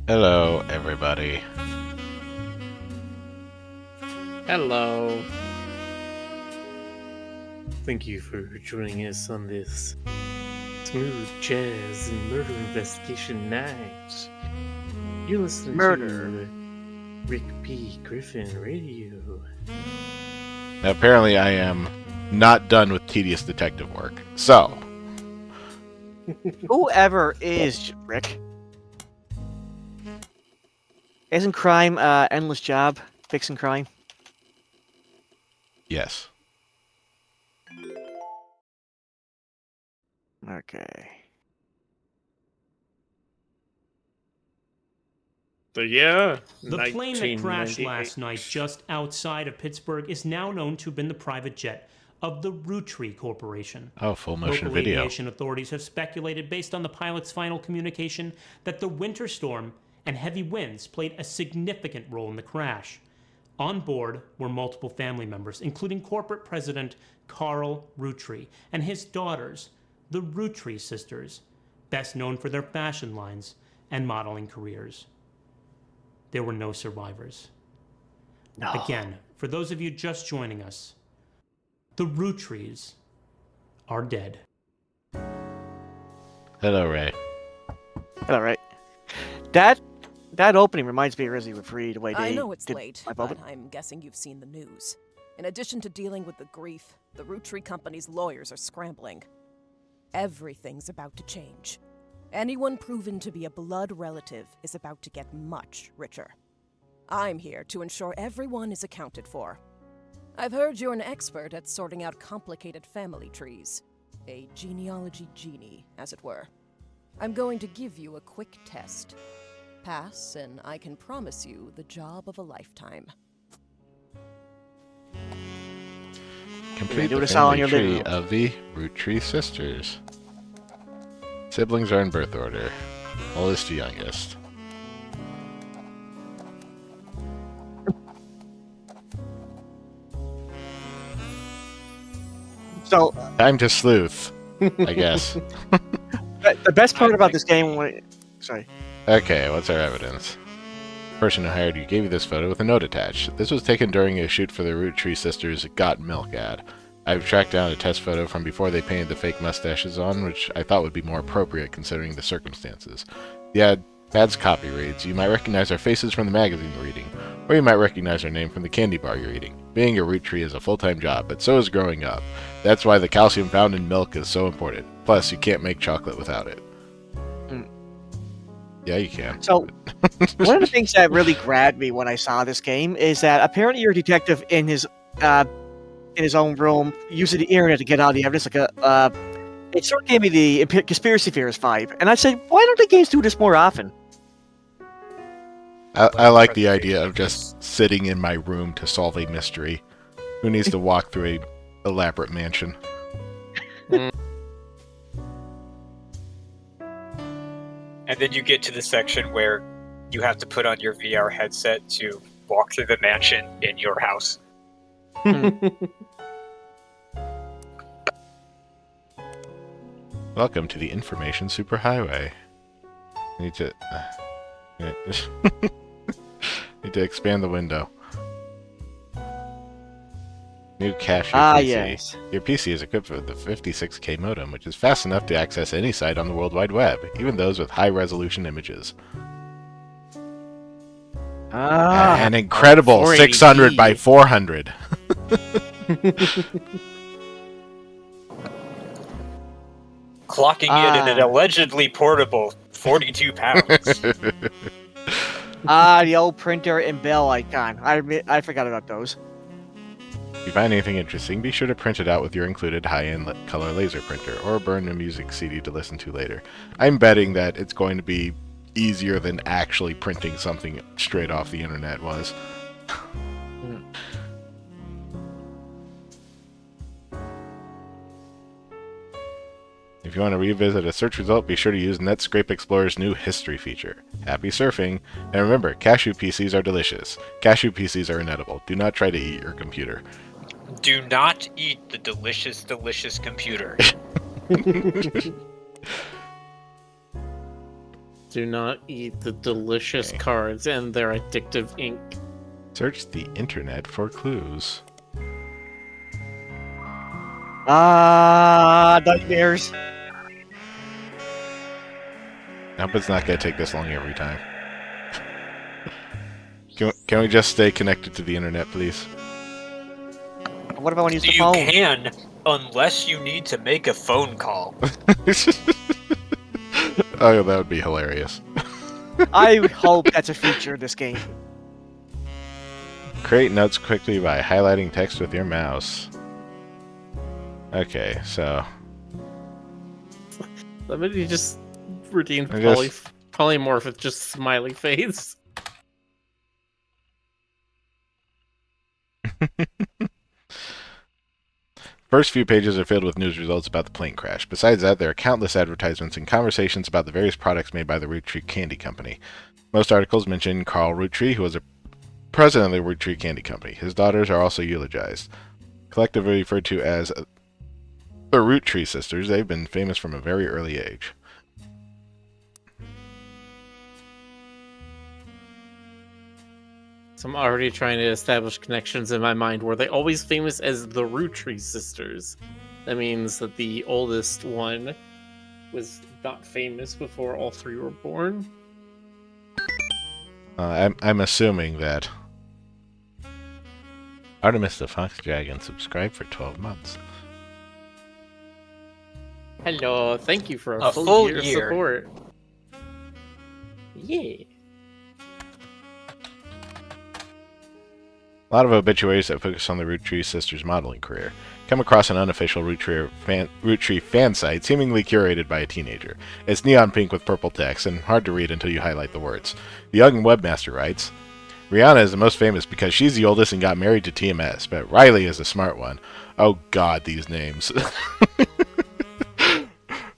Hello, everybody. Hello. Thank you for joining us on this smooth jazz and murder investigation night. You're listening to Rick P. Griffin Radio. Now, apparently, I am not done with tedious detective work. So, Whoever is Rick. Isn't crime endless job? Fixing crime? yes. Okay. So yeah, The plane that crashed 1998. last night just outside of Pittsburgh is now known to have been the private jet of the Roottrees Corporation. Oh, full motion Local video. aviation authorities have speculated, based on the pilot's final communication, that the winter storm and heavy winds played a significant role in the crash. On board were multiple family members, including corporate president Carl Rootree and his daughters, the Roottrees sisters, best known for their fashion lines and modeling careers. There were no survivors. No. Again, for those of you just joining us, the Roottrees are dead. Hello, Ray. All right. That opening reminds me of Resident Evil 3, the way they I know it's did late, my but moment. I'm guessing you've seen the news. In addition to dealing with the grief, the Roottrees Company's lawyers are scrambling. Everything's about to change. Anyone proven to be a blood relative is about to get much richer. I'm here to ensure everyone is accounted for. I've heard you're an expert at sorting out complicated family trees. A genealogy genie, as it were. I'm going to give you a quick test. Pass, and I can promise you the job of a lifetime. Complete do the this all in family your living tree room. of the Roottrees sisters. Siblings are in birth order. Oldest to youngest. So, Time to sleuth, I guess. the best part about this game... Sorry. Okay, what's our evidence? The person who hired you gave you this photo with a note attached. This was taken during a shoot for the Roottrees sisters' Got Milk ad. I've tracked down a test photo from before they painted the fake mustaches on, which I thought would be more appropriate considering the circumstances. The ad's copy reads, "You might recognize our faces from the magazine you're reading, or you might recognize our name from the candy bar you're eating. Being a Roottree is a full-time job, but so is growing up. That's why the calcium found in milk is so important. Plus, you can't make chocolate without it." Yeah, you can. So, one of the things that really grabbed me when I saw this game is that apparently you're a detective in his own room, using the internet to get out the evidence. It sort of gave me the conspiracy theorist vibe, and I said, why don't the games do this more often? I like the idea of just sitting in my room to solve a mystery. Who needs to walk through a elaborate mansion? And then you get to the section where you have to put on your VR headset to walk through the mansion in your house. Welcome to the Information Superhighway. Need to need to expand the window. New cache your PC. Yes. Your PC is equipped with the 56K modem, which is fast enough to access any site on the World Wide Web, even those with high-resolution images. An incredible 480p. 600 by 400. Clocking in at an allegedly portable 42 pounds. The old printer and bell icon. I forgot about those. If you find anything interesting, be sure to print it out with your included high-end color laser printer, or burn a music CD to listen to later. I'm betting that it's going to be easier than actually printing something straight off the internet was. If you want to revisit a search result, be sure to use Netscape Explorer's new history feature. Happy surfing! And remember, cashew PCs are delicious. Cashew PCs are inedible. Do not try to eat your computer. Do not eat the delicious, delicious computer. Do not eat the delicious Okay. cards and their addictive ink. Search the internet for clues. Nightmares. I hope it's not going to take this long every time. Can we just stay connected to the internet, please? What about when you use the You phone? can, unless you need to make a phone call. Oh, that would be hilarious. I hope that's a feature in this game. Create notes quickly by highlighting text with your mouse. Okay, so... Somebody just redeemed I guess- polymorph with just smiley face. First few pages are filled with news results about the plane crash. Besides that, there are countless advertisements and conversations about the various products made by the Roottrees Candy Company. Most articles mention Carl Roottrees, who was a president of the Roottrees Candy Company. His daughters are also eulogized. Collectively referred to as the Roottrees sisters, they've been famous from a very early age. So I'm already trying to establish connections in my mind. Were they always famous as the Roottrees sisters? That means that the oldest one was not famous before all three were born. I'm assuming that Artemis the Fox Dragon subscribed for 12 months. Hello, thank you for A full full year of year. support. Yeah. A lot of obituaries that focus on the Roottrees sisters' modeling career. Come across an unofficial Roottrees fan site, seemingly curated by a teenager. It's neon pink with purple text, and hard to read until you highlight the words. The young webmaster writes, Rihanna is the most famous because she's the oldest and got married to TMS, but Riley is the smart one. Oh god, these names.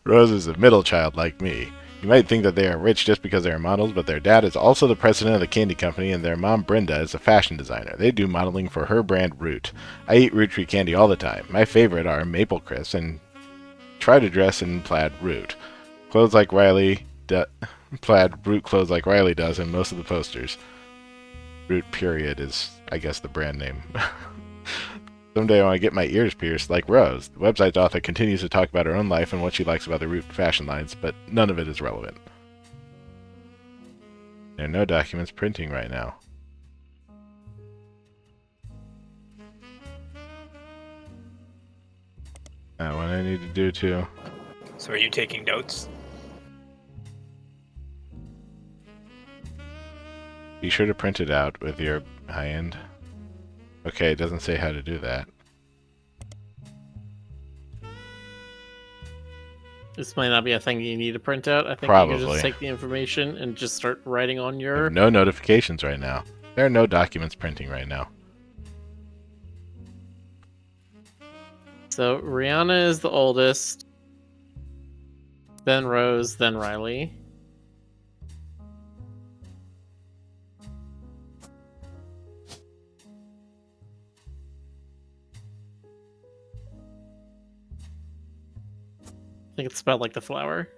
Rose is a middle child like me. You might think that they are rich just because they are models, but their dad is also the president of the candy company, and their mom, Brenda, is a fashion designer. They do modeling for her brand, Root. I eat Roottrees candy all the time. My favorite are Maple Crisp, and try to dress in plaid Root. Clothes like Riley, plaid Root clothes like Riley does in most of the posters. Root period is, I guess, the brand name. Someday I want to get my ears pierced like Rose. The website's author continues to talk about her own life and what she likes about the Root fashion lines, but none of it is relevant. There are no documents printing right now. What I need to do too. So are you taking notes? Be sure to print it out with your high-end. Okay, it doesn't say how to do that. This might not be a thing you need to print out. I think you Probably. can just take the information and just start writing on I your... have no notifications right now. There are no documents printing right now. So Rihanna is the oldest, then Rose, then Riley. I think it's spelled like the flower.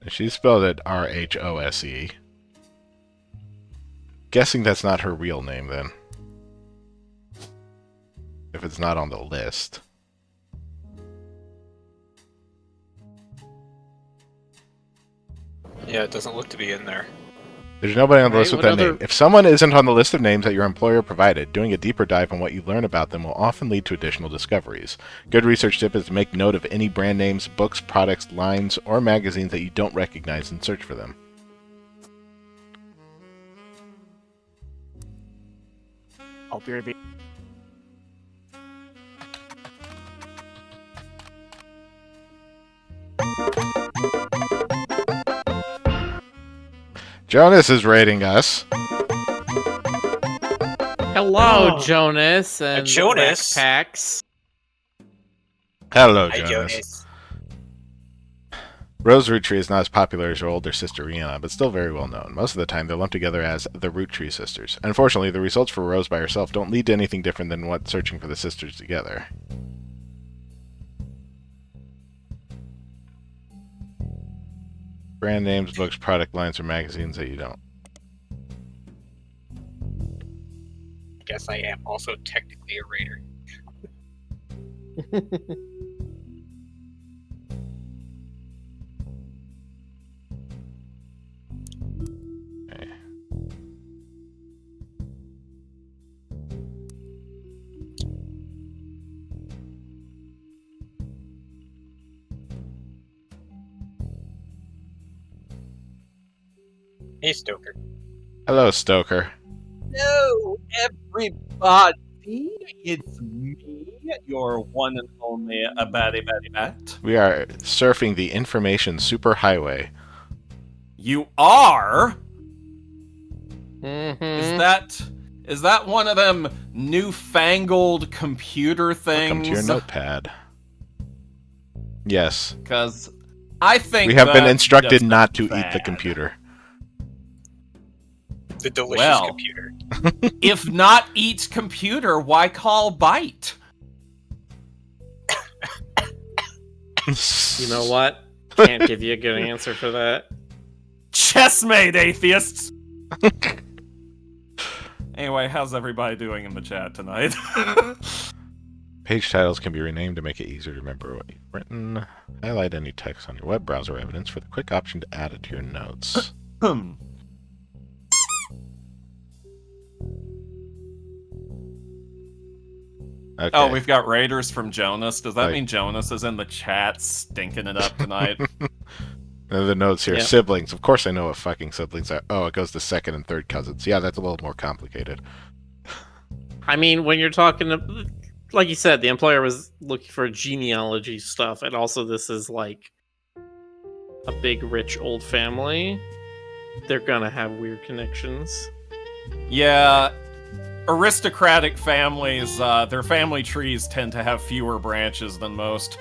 She spelled it R-H-O-S-E. Guessing that's not her real name, then. If it's not on the list. Yeah, it doesn't look to be in there. There's nobody on the Right, list with what that other- name. If someone isn't on the list of names that your employer provided, doing a deeper dive on what you learn about them will often lead to additional discoveries. Good research tip is to make note of any brand names, books, products, lines, or magazines that you don't recognize and search for them. Oh, BRB. Jonas is rating us. Hello, Oh. Jonas and Jonas? Packs. Hello, Hi, Jonas. Jonas. Rose Rootree is not as popular as her older sister Rihanna, but still very well known. Most of the time, they're lumped together as the Rootree sisters. Unfortunately, the results for Rose by herself don't lead to anything different than what searching for the sisters together. Brand names, books, product lines, or magazines that you don't. I guess I am also technically a raider. Okay. Hey, Stoker. Hello, Stoker. Hello, everybody. It's me, your one and only Batty Bat. We are surfing the information superhighway. You are? Mm-hmm. Is that one of them newfangled computer things? Welcome to your notepad. Yes. Because I think We have been that instructed does not to bad. eat the computer. The delicious Well. computer. If not eat computer, why call bite? You know what? Can't give you a good answer for that. Chessmate, atheists! Anyway, how's everybody doing in the chat tonight? Page titles can be renamed to make it easier to remember what you've written. Highlight any text on your web browser evidence for the quick option to add it to your notes. Okay. Oh, we've got raiders from Jonas. Does that Right. mean Jonas is in the chat stinking it up tonight? And the notes here, Yep. siblings. Of course I know what fucking siblings are. Oh, it goes to second and third cousins. Yeah, that's a little more complicated. I mean, when you're talking, like you said, the employer was looking for genealogy stuff, and also this is like a big, rich, old family. They're gonna have weird connections. Yeah, aristocratic families, their family trees tend to have fewer branches than most.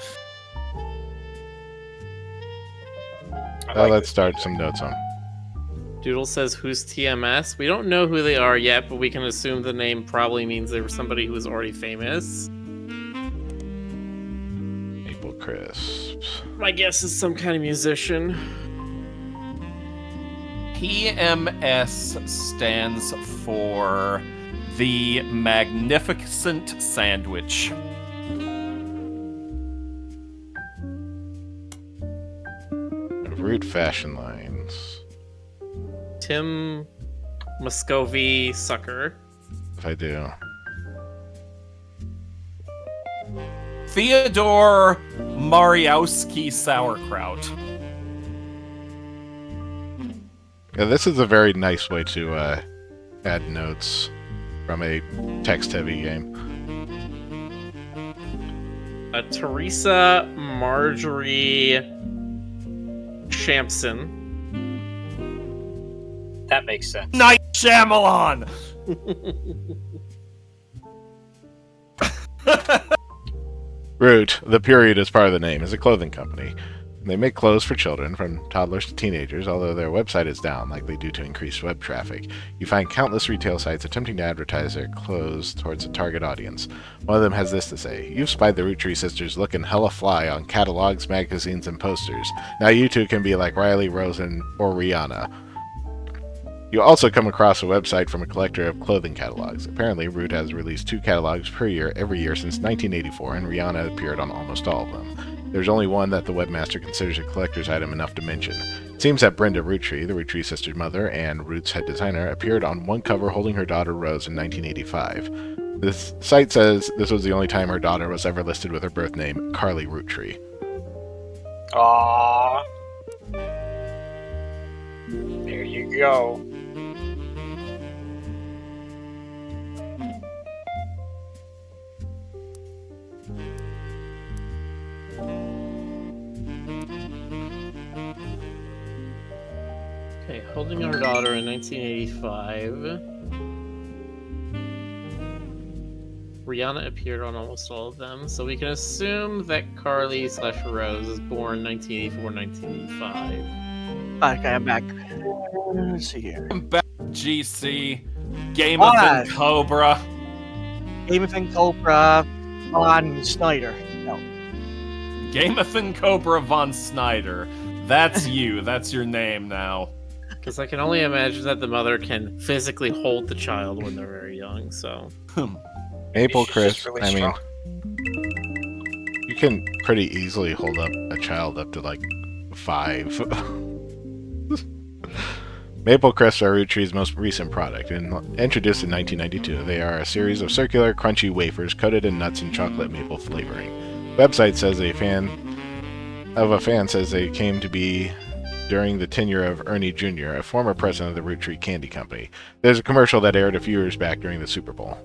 Let's start some notes on. Doodle says, "Who's TMS?" We don't know who they are yet, but we can assume the name probably means they were somebody who was already famous. Maple crisps. My guess is some kind of musician. PMS stands for the Magnificent Sandwich. Root fashion lines. Tim Muscovy Sucker. If I do. Theodore Mariowski Sauerkraut. Yeah, this is a very nice way to add notes from a text-heavy game. Teresa Marjorie Shampson. That makes sense. Night Shyamalan! Root, the period is part of the name, is a clothing company. They make clothes for children, from toddlers to teenagers, although their website is down, likely due to increased web traffic. You find countless retail sites attempting to advertise their clothes towards a target audience. One of them has this to say: "You've spied the Rootree sisters looking hella fly on catalogs, magazines, and posters. Now you two can be like Riley, Rosen, or Rihanna." You also come across a website from a collector of clothing catalogs. Apparently, Root has released 2 catalogs per year every year since 1984, and Rihanna appeared on almost all of them. There's only one that the webmaster considers a collector's item enough to mention. It seems that Brenda Rootree, the Rootree sisters' mother and Root's head designer, appeared on one cover holding her daughter Rose in 1985. This site says this was the only time her daughter was ever listed with her birth name, Carly Rootree. Aww. There you go. Okay, holding our daughter in 1985. Rihanna appeared on almost all of them, so we can assume that Carly/Rose is born 1984, 1985. Okay, I'm back. Let's see here. Welcome back, GC. Gameathan Cobra. Gameathan Cobra von Snyder. No. Gameathan Cobra von Snyder. That's you. That's your name now. Because I can only imagine that the mother can physically hold the child when they're very young, so... Maple She's Chris, just really I mean, strong. you can pretty easily hold up a child up to like 5. Maple Crisps are Roottrees' most recent product, and introduced in 1992. They are a series of circular, crunchy wafers coated in nuts and chocolate maple flavoring. Website says a fan says they came to be during the tenure of Ernie Jr., a former president of the Rootree Candy Company. There's a commercial that aired a few years back during the Super Bowl.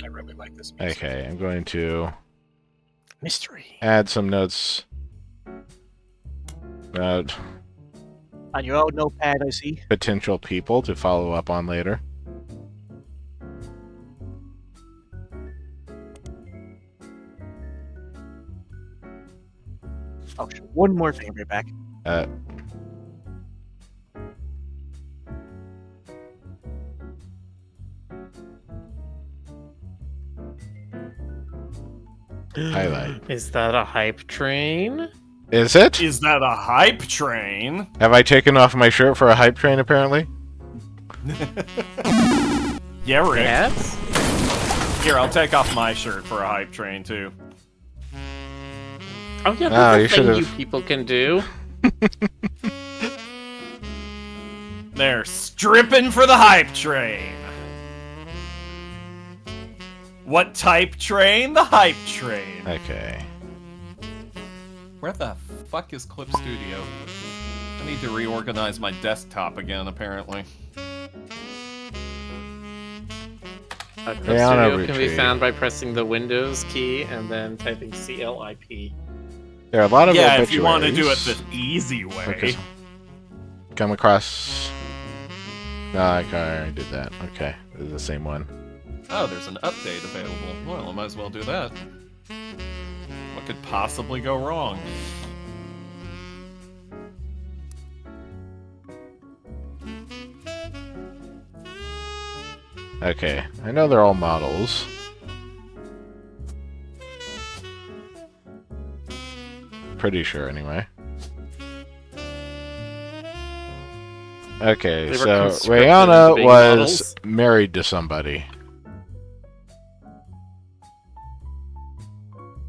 I really like this music. Okay, I'm going to Mystery. add some notes about On your own notepad, I see. potential people to follow up on later. Oh, sure. One more thing, I'll be back. Highlight. Is that a hype train? Is it? Is that a hype train? Have I taken off my shirt for a hype train, apparently? Yeah, Rick. Yes? Here, I'll take off my shirt for a hype train, too. Oh yeah, Oh, that's you a thing you should've- people can do. They're stripping for the hype train. What type train? The hype train. Okay. Where the fuck is Clip Studio? I need to reorganize my desktop again, apparently. Clip Rihanna Studio can be Rootree. found by pressing the Windows key and then typing CLIP. There are a lot of Yeah, if you want to do it obituaries. the easy way. Okay. Come across... No, I already did that. Okay, this is the same one. Oh, there's an update available. Well, I might as well do that. What could possibly go wrong? Okay, I know they're all models. Pretty sure, anyway. Okay, They were so conscripted into Rihanna being was models? married to somebody.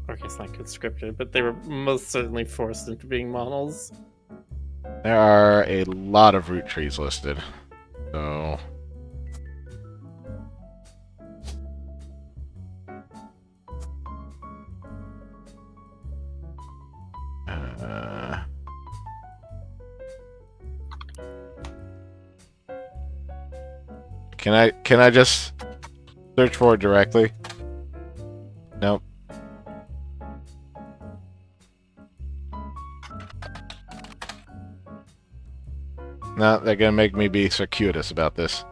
Or I guess not conscripted, but they were most certainly forced into being models. There are a lot of root trees listed. So... Can I just search for it directly? Nope. No, they're gonna make me be circuitous about this.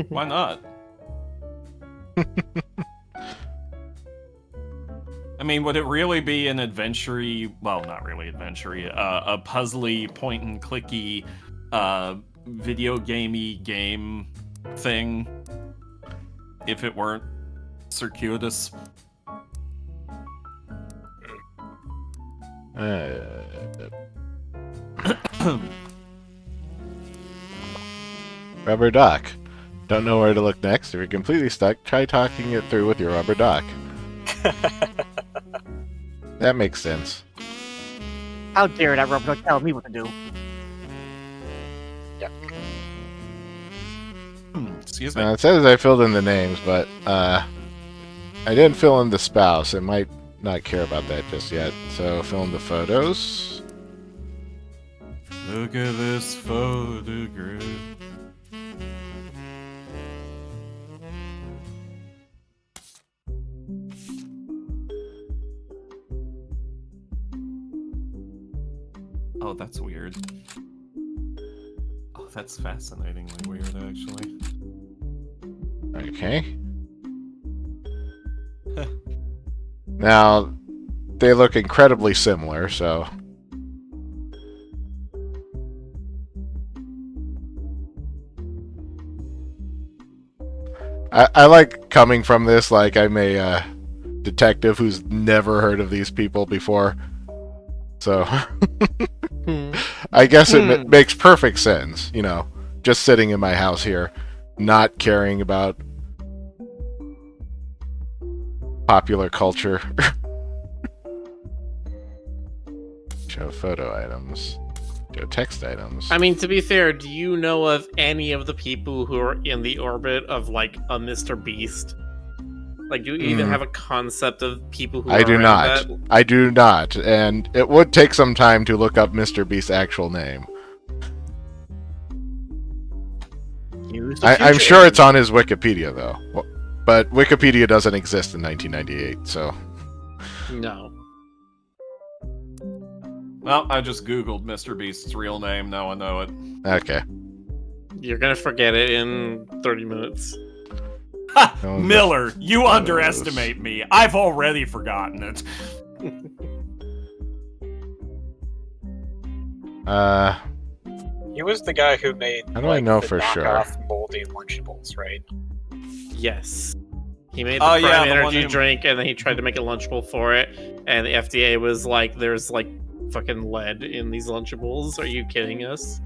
Why not? I mean, would it really be an adventure-y, well, not really adventure-y, a puzzly, point-and-clicky, video gamey game thing if it weren't circuitous? Rubber duck. Don't know where to look next? If you're completely stuck, try talking it through with your rubber duck. That makes sense. How dare that rubber duck tell me what to do? Excuse me. Now, it says I filled in the names, but I didn't fill in the spouse. It might not care about that just yet. So fill in the photos. Look at this photograph. Oh, that's weird. Oh, that's fascinatingly weird, actually. Okay. Now, they look incredibly similar, so... I like coming from this like I'm a detective who's never heard of these people before. So, I guess it makes perfect sense, you know, just sitting in my house here, not caring about popular culture. Show photo items. Show text items. I mean, to be fair, do you know of any of the people who are in the orbit of, like, a Mr. Beast? Like, do you even have a concept of people who I are do around not. that? I do not, and it would take some time to look up Mr. Beast's actual name. I'm sure it's on his Wikipedia, though. But Wikipedia doesn't exist in 1998, so... No. Well, I just googled Mr. Beast's real name, now I know it. Okay. You're gonna forget it in 30 minutes. Ha! No, Miller, you those. underestimate me. I've already forgotten it. He was the guy who made How do I know the for sure? knockoff moldy Lunchables, right? Yes. He made the Oh, Prime yeah, the one energy who- drink, and then he tried to make a Lunchable for it, and the FDA was like, there's, like, fucking lead in these Lunchables. Are you kidding us?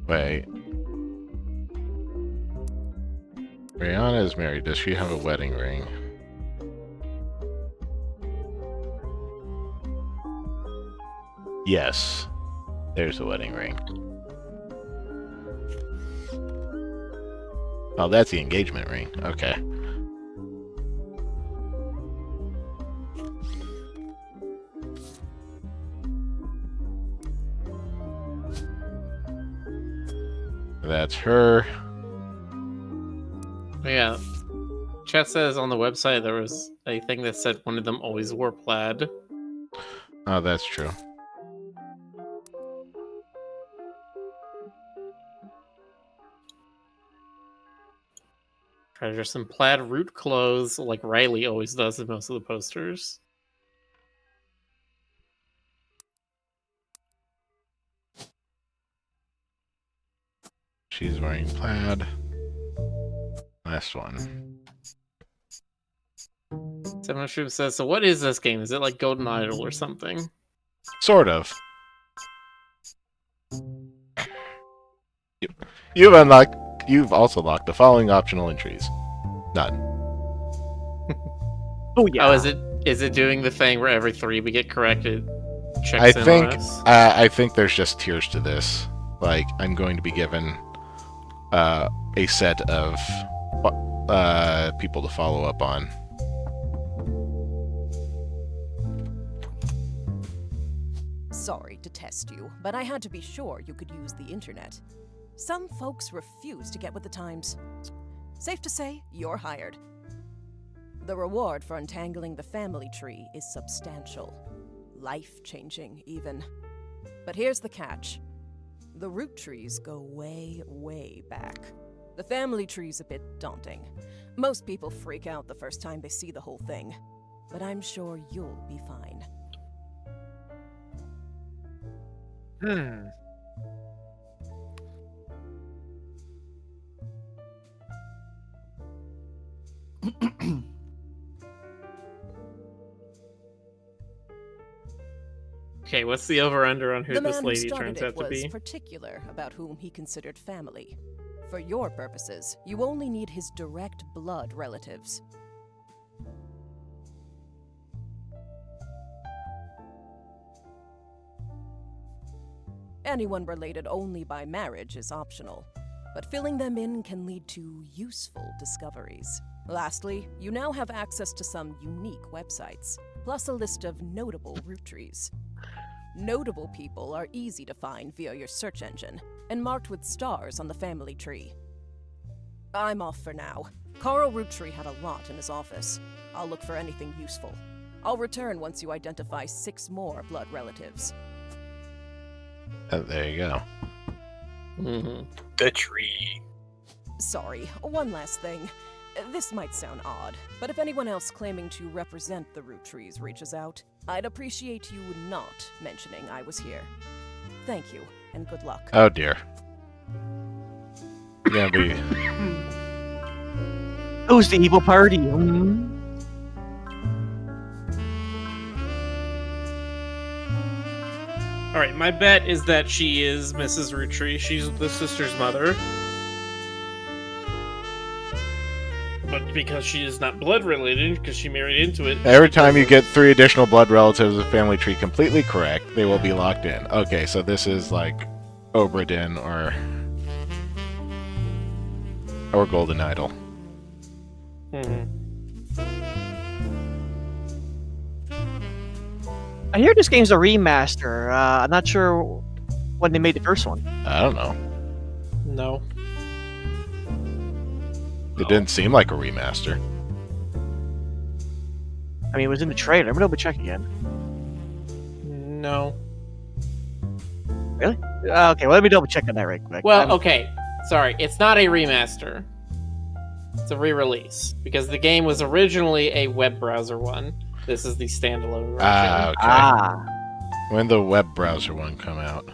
Wait. Rihanna is married. Does she have a wedding ring? Yes. There's a wedding ring. Oh, that's the engagement ring. Okay. That's her. Yeah. Chat says on the website there was a thing that said one of them always wore plaid. Oh, that's true. Try to dress in plaid root clothes like Riley always does in most of the posters. She's wearing plaid. Last one. Seven Mushroom says, so what is this game? Is it like Golden Idol or something? Sort of. You've also locked the following optional entries. None. Oh yeah. Oh, is it doing the thing where every 3 we get corrected checks I in think on us? I think there's just tiers to this. Like, I'm going to be given a set of people to follow up on. Sorry to test you, but I had to be sure you could use the internet. Some folks refuse to get with the times. Safe to say, you're hired. The reward for untangling the family tree is substantial. Life-changing, even. But here's the catch. The root trees go way, way back. The family tree's a bit daunting. Most people freak out the first time they see the whole thing. But I'm sure you'll be fine. Okay, what's the over-under on who The this man who lady started turns it out to was be? particular about whom he considered family. For your purposes, you only need his direct blood relatives. Anyone related only by marriage is optional, but filling them in can lead to useful discoveries. Lastly, you now have access to some unique websites, plus a list of notable root trees. Notable people are easy to find via your search engine, and marked with stars on the family tree. I'm off for now. Carl Roottree had a lot in his office. I'll look for anything useful. I'll return once you identify 6 more blood relatives. There you go. The tree. Sorry, one last thing. This might sound odd, but if anyone else claiming to represent the Roottrees reaches out, I'd appreciate you not mentioning I was here. Thank you, and good luck. Oh dear. You're gonna be. Who's the evil party? Alright, my bet is that she is Mrs. Rootree. She's the sister's mother. But because she is not blood related, because she married into it. Every time you get 3 additional blood relatives of the family tree completely correct, they will be locked in. Okay, so this is like Obra Dinn or Golden Idol. I hear this game's a remaster. I'm not sure when they made the first one. I don't know. No. It didn't seem like a remaster. I mean, it was in the trailer. Let me double check again. No. Really? Okay, well, let me double check on that right quick. Well, okay. Sorry, it's not a remaster. It's a re-release. Because the game was originally a web browser one. This is the standalone version. Okay. When did the web browser one come out?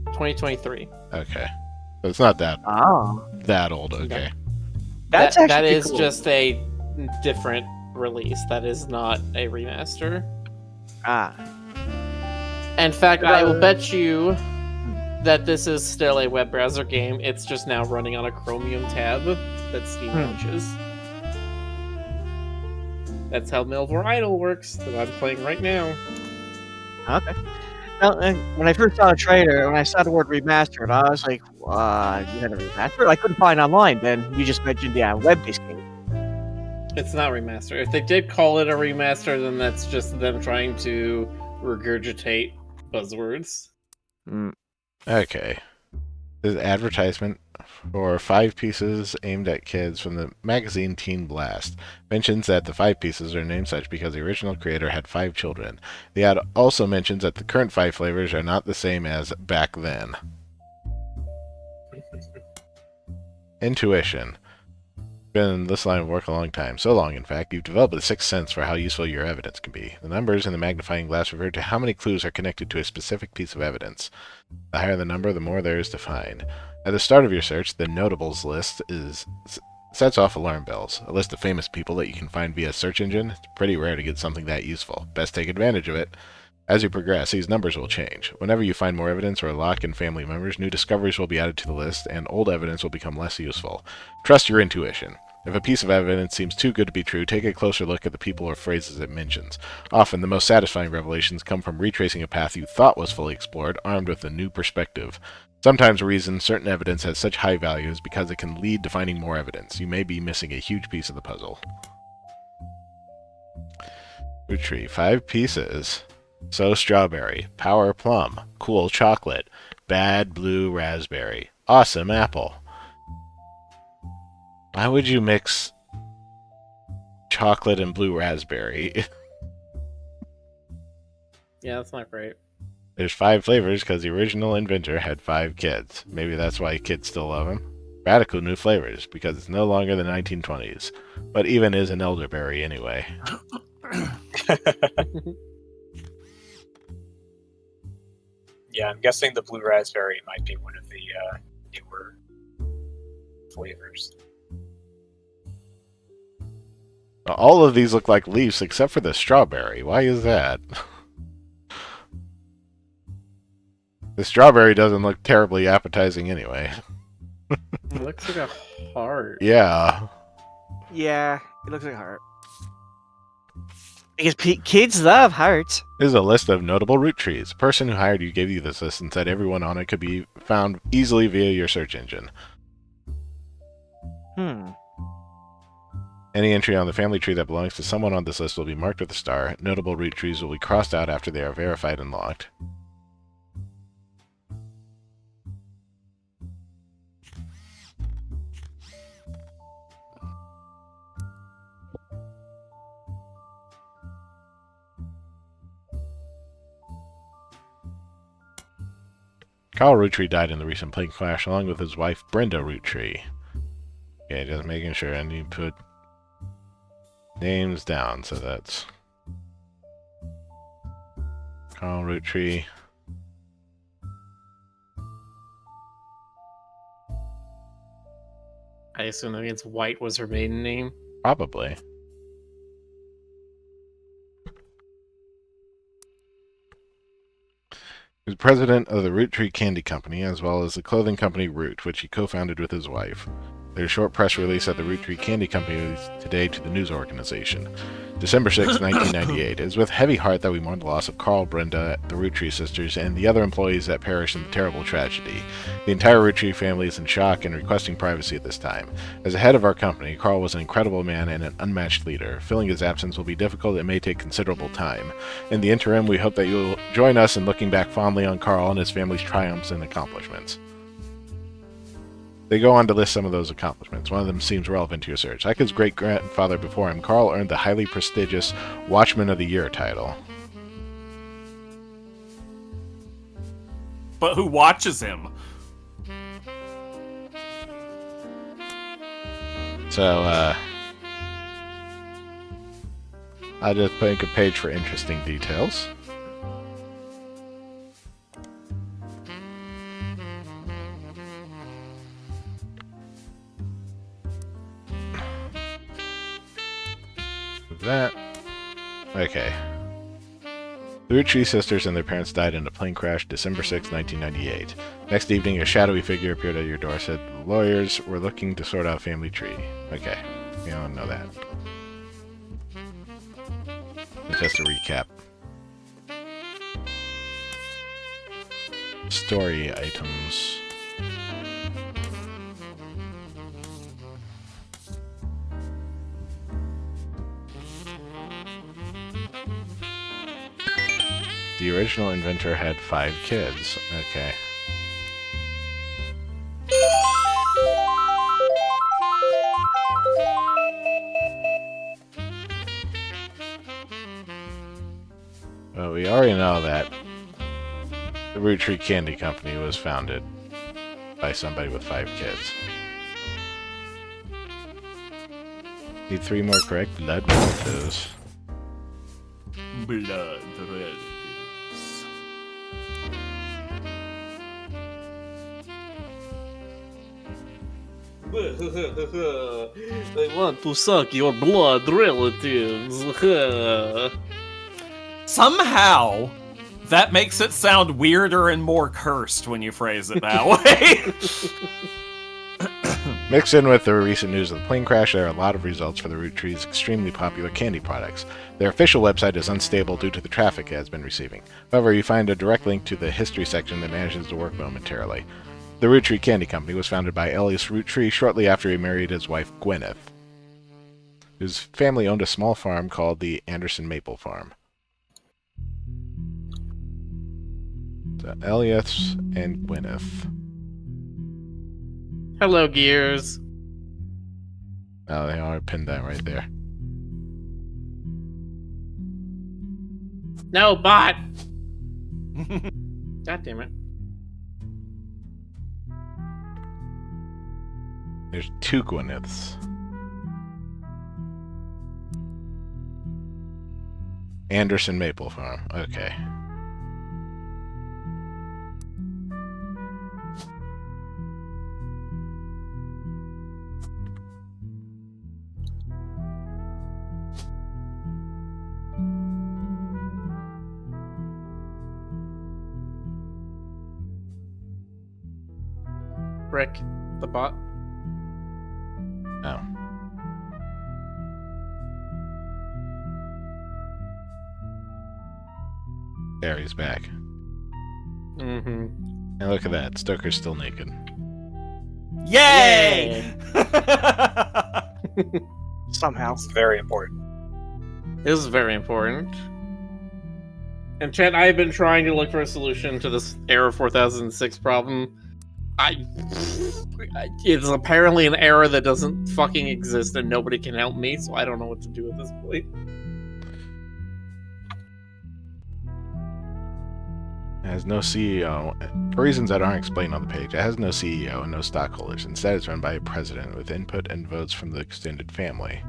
2023. Okay. So it's not that old, okay. That's that actually is cool. just a different release. That is not a remaster. In fact, I will bet you that this is still a web browser game. It's just now running on a Chromium tab that Steam launches. That's how Melvor Idol works, that I'm playing right now. Okay. Now, when I first saw the trailer, when I saw the word remastered, I was like, you had a remaster? I couldn't find online. Then you just mentioned, web-based game. It's not remaster. If they did call it a remaster, then that's just them trying to regurgitate buzzwords. Okay. This advertisement for 5 pieces aimed at kids from the magazine Teen Blast mentions that the 5 pieces are named such because the original creator had 5 children. The ad also mentions that the current 5 flavors are not the same as back then. Intuition. Been in this line of work a long time. So long, in fact, you've developed a 6th sense for how useful your evidence can be. The numbers in the magnifying glass refer to how many clues are connected to a specific piece of evidence. The higher the number, the more there is to find. At the start of your search, the notables list sets off alarm bells. A list of famous people that you can find via search engine. It's pretty rare to get something that useful. Best take advantage of it. As you progress, these numbers will change. Whenever you find more evidence or a lock in family members, new discoveries will be added to the list, and old evidence will become less useful. Trust your intuition. If a piece of evidence seems too good to be true, take a closer look at the people or phrases it mentions. Often, the most satisfying revelations come from retracing a path you thought was fully explored, armed with a new perspective. Sometimes the reason certain evidence has such high value is because it can lead to finding more evidence. You may be missing a huge piece of the puzzle. Rootree, 5 pieces. So strawberry, power plum, cool chocolate, bad blue raspberry, awesome apple. Why would you mix chocolate and blue raspberry? Yeah, that's not great. There's 5 flavors because the original inventor had 5 kids. Maybe that's why kids still love him. Radical new flavors because it's no longer the 1920s. But even is an elderberry anyway. Yeah, I'm guessing the blue raspberry might be one of the newer flavors. All of these look like leaves except for the strawberry. Why is that? The strawberry doesn't look terribly appetizing anyway. It looks like a heart. Yeah. Yeah, it looks like a heart. Because kids love hearts. This is a list of notable root trees. The person who hired you gave you this list and said everyone on it could be found easily via your search engine. Any entry on the family tree that belongs to someone on this list will be marked with a star. Notable root trees will be crossed out after they are verified and locked. Carl Rootree died in the recent plane crash along with his wife, Brenda Rootree. Okay, just making sure. I need to put names down, so that's Carl Rootree. I assume that means White was her maiden name. Probably. He was president of the Roottrees Candy Company, as well as the clothing company Root, which he co-founded with his wife. There's a short press release that the Roottrees Candy Company released today to the news organization. December 6, 1998. It is with heavy heart that we mourn the loss of Carl, Brenda, the Roottrees sisters, and the other employees that perished in the terrible tragedy. The entire Roottrees family is in shock and requesting privacy at this time. As the head of our company, Carl was an incredible man and an unmatched leader. Filling his absence will be difficult and may take considerable time. In the interim, we hope that you will join us in looking back fondly on Carl and his family's triumphs and accomplishments. They go on to list some of those accomplishments. One of them seems relevant to your search. Like his great-grandfather before him, Carl earned the highly prestigious Watchman of the Year title. But who watches him? So, I'll just make a page for interesting details. That. Okay. The Roottrees sisters and their parents died in a plane crash December 6, 1998. Next evening, a shadowy figure appeared at your door, said the lawyers were looking to sort out a family tree. Okay. We don't know that. Just a recap. Story items. The original inventor had 5 kids. Okay. Well, we already know that the Roottrees Candy Company was founded by somebody with 5 kids. Need 3 more correct blood relatives. Blood relatives. I want to suck your blood relatives. Somehow, that makes it sound weirder and more cursed when you phrase it that way. Mixed in with the recent news of the plane crash, there are a lot of results for the Roottrees' extremely popular candy products. Their official website is unstable due to the traffic it has been receiving. However, you find a direct link to the history section that manages to work momentarily. The Roottrees Candy Company was founded by Elias Roottree shortly after he married his wife Gwyneth. His family owned a small farm called the Anderson Maple Farm. So, Elias and Gwyneth. Hello, Gears. Oh, they are pinned that right there. No, bot! God damn it. There's 2 Gwyneths. Anderson Maple Farm. Okay. Rick, the bot. Oh. There, he's back. Mm-hmm. And look at that, Stoker's still naked. Yay! Somehow. It's very important. This is very important. And Chad, I've been trying to look for a solution to this Error 4006 problem. It's apparently an error that doesn't fucking exist and nobody can help me, so I don't know what to do at this point. It has no CEO. For reasons that aren't explained on the page, it has no CEO and no stockholders. Instead, it's run by a president with input and votes from the extended family.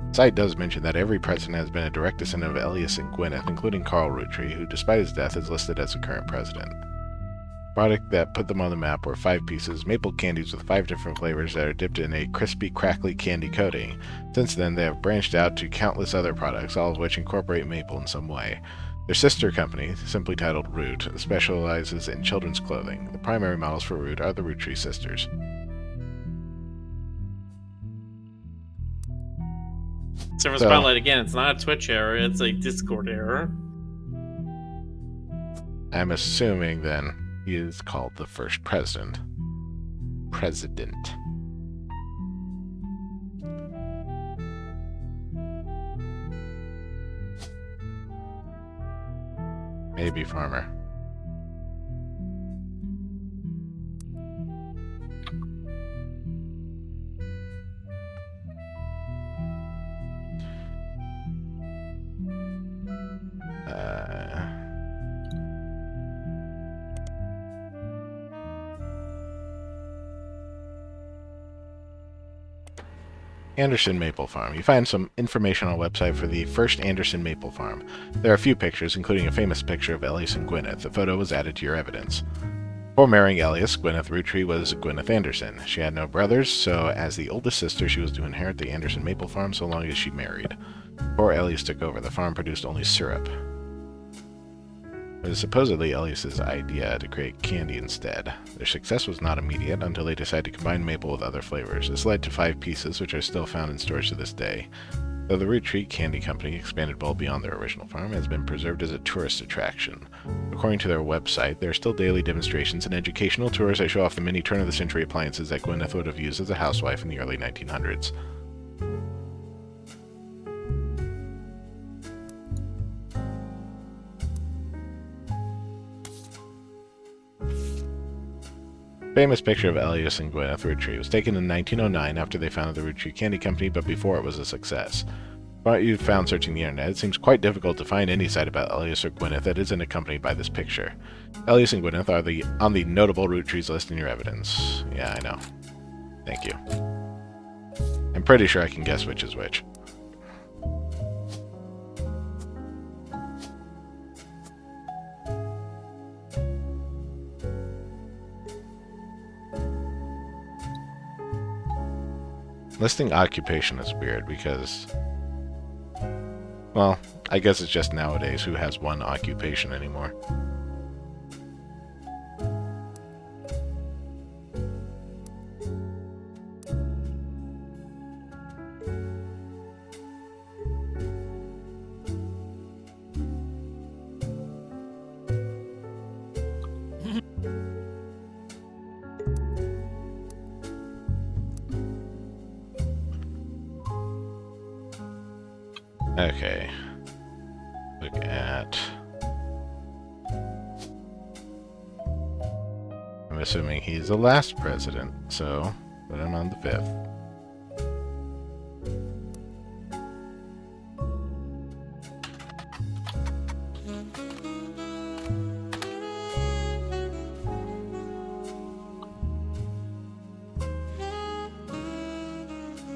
The site does mention that every president has been a direct descendant of Elias and Gwyneth, including Carl Rootree, who, despite his death, is listed as the current president. The product that put them on the map were 5 pieces, maple candies with 5 different flavors that are dipped in a crispy, crackly candy coating. Since then, they have branched out to countless other products, all of which incorporate maple in some way. Their sister company, simply titled Root, specializes in children's clothing. The primary models for Root are the Roottrees sisters. Server Spotlight again, it's not a Twitch error, it's a Discord error. I'm assuming, then, he is called the first president. Maybe farmer. Anderson Maple Farm. You find some information on a website for the first Anderson Maple Farm. There are a few pictures, including a famous picture of Elias and Gwyneth. The photo was added to your evidence. Before marrying Elias, Gwyneth Rootree was Gwyneth Anderson. She had no brothers, so as the oldest sister, she was to inherit the Anderson Maple Farm so long as she married. Before Elias took over, the farm produced only syrup. It was supposedly Elias's idea to create candy instead. Their success was not immediate until they decided to combine maple with other flavors. This led to 5 pieces, which are still found in stores to this day. Though the Rootree Candy Company expanded well beyond their original farm, it has been preserved as a tourist attraction. According to their website, there are still daily demonstrations and educational tours that show off the many turn-of-the-century appliances that Gwyneth would have used as a housewife in the early 1900s. Famous picture of Elias and Gwyneth Rootree was taken in 1909 after they founded the Rootree Candy Company, but before it was a success. From what you've found searching the internet, it seems quite difficult to find any site about Elias or Gwyneth that isn't accompanied by this picture. Elias and Gwyneth are on the notable Rootrees list in your evidence. Yeah, I know. Thank you. I'm pretty sure I can guess which is which. Listing occupation is weird because, well, I guess it's just nowadays who has one occupation anymore. Okay. Look at... I'm assuming he's the last president, so put him on the 5th.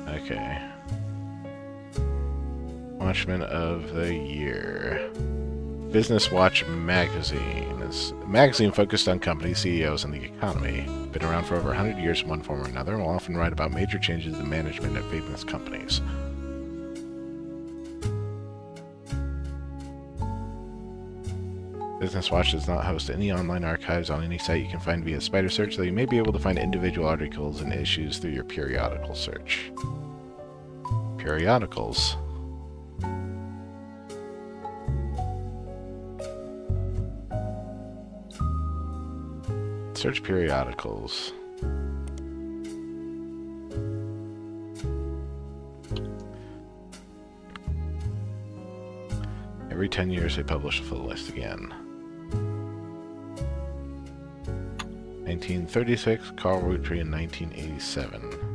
Okay. Watchman of the Year. Business Watch Magazine is a magazine focused on companies, CEOs, and the economy. Been around for over 100 years in one form or another, and will often write about major changes in management at famous companies. Business Watch does not host any online archives on any site you can find via spider search, though you may be able to find individual articles and issues through your periodical search. Periodicals. Search periodicals. Every 10 years they publish a full list again. 1936, Carl Rootree in 1987.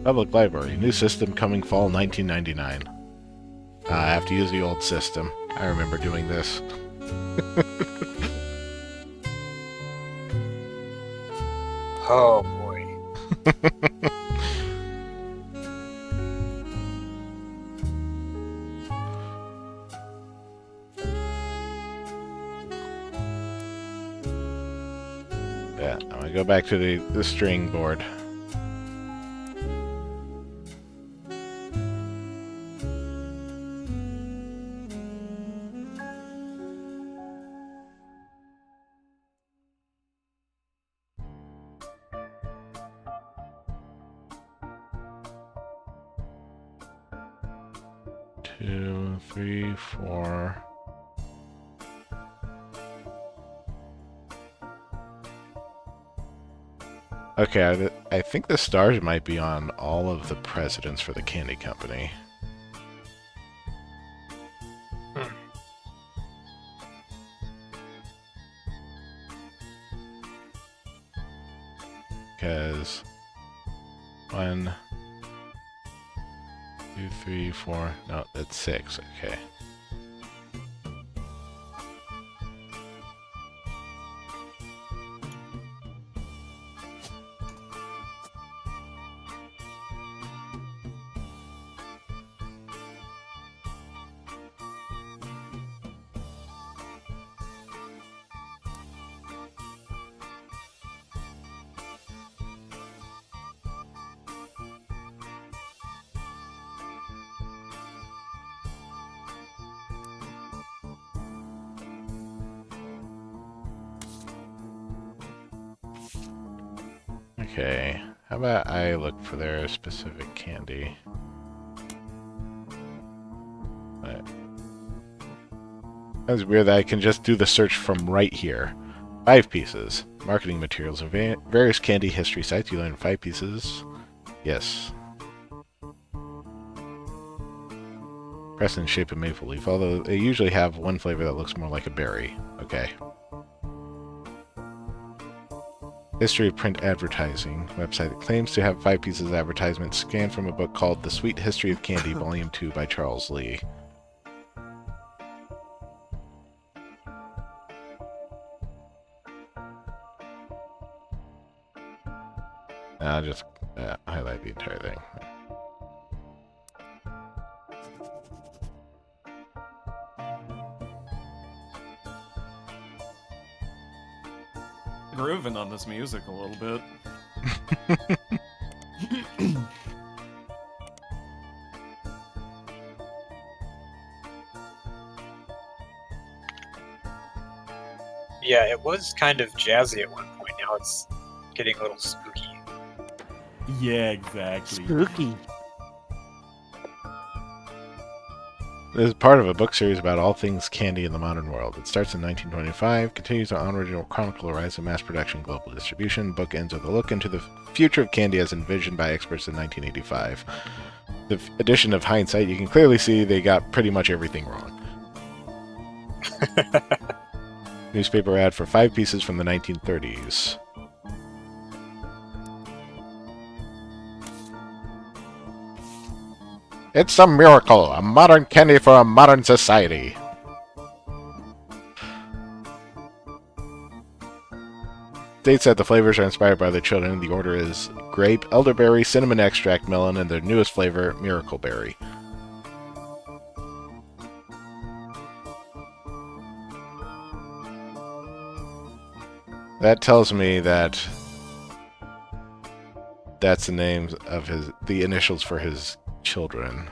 Public library. New system coming fall 1999. I have to use the old system. I remember doing this. Oh boy. Yeah, I'm gonna go back to the string board. Two, three, four. Okay, I think the stars might be on all of the presidents for the candy company. Because 1, 2, 3, 4. No, that's 6. Okay. Okay, how about I look for their specific candy? That's weird that I can just do the search from right here. 5 pieces. Marketing materials of various candy history sites. You learn 5 pieces. Yes. Pressed in shape of maple leaf, although they usually have one flavor that looks more like a berry. Okay. History of print advertising. Website that claims to have 5 pieces of advertisement scanned from a book called The Sweet History of Candy, Volume 2 by Charles Lee. I'll just highlight the entire thing. Grooving on this music a little bit. Yeah, it was kind of jazzy at one point. Now it's getting a little spooky. Yeah, exactly. Spooky. This is part of a book series about all things candy in the modern world. It starts in 1925, continues on original chronicle rise of mass production, global distribution. Book ends with a look into the future of candy as envisioned by experts in 1985. The addition of hindsight, you can clearly see they got pretty much everything wrong. Newspaper ad for 5 pieces from the 1930s. It's a miracle, a modern candy for a modern society. States that the flavors are inspired by the children. The order is grape, elderberry, cinnamon extract, melon, and their newest flavor, miracle berry. That tells me that that's the names of the initials for his children.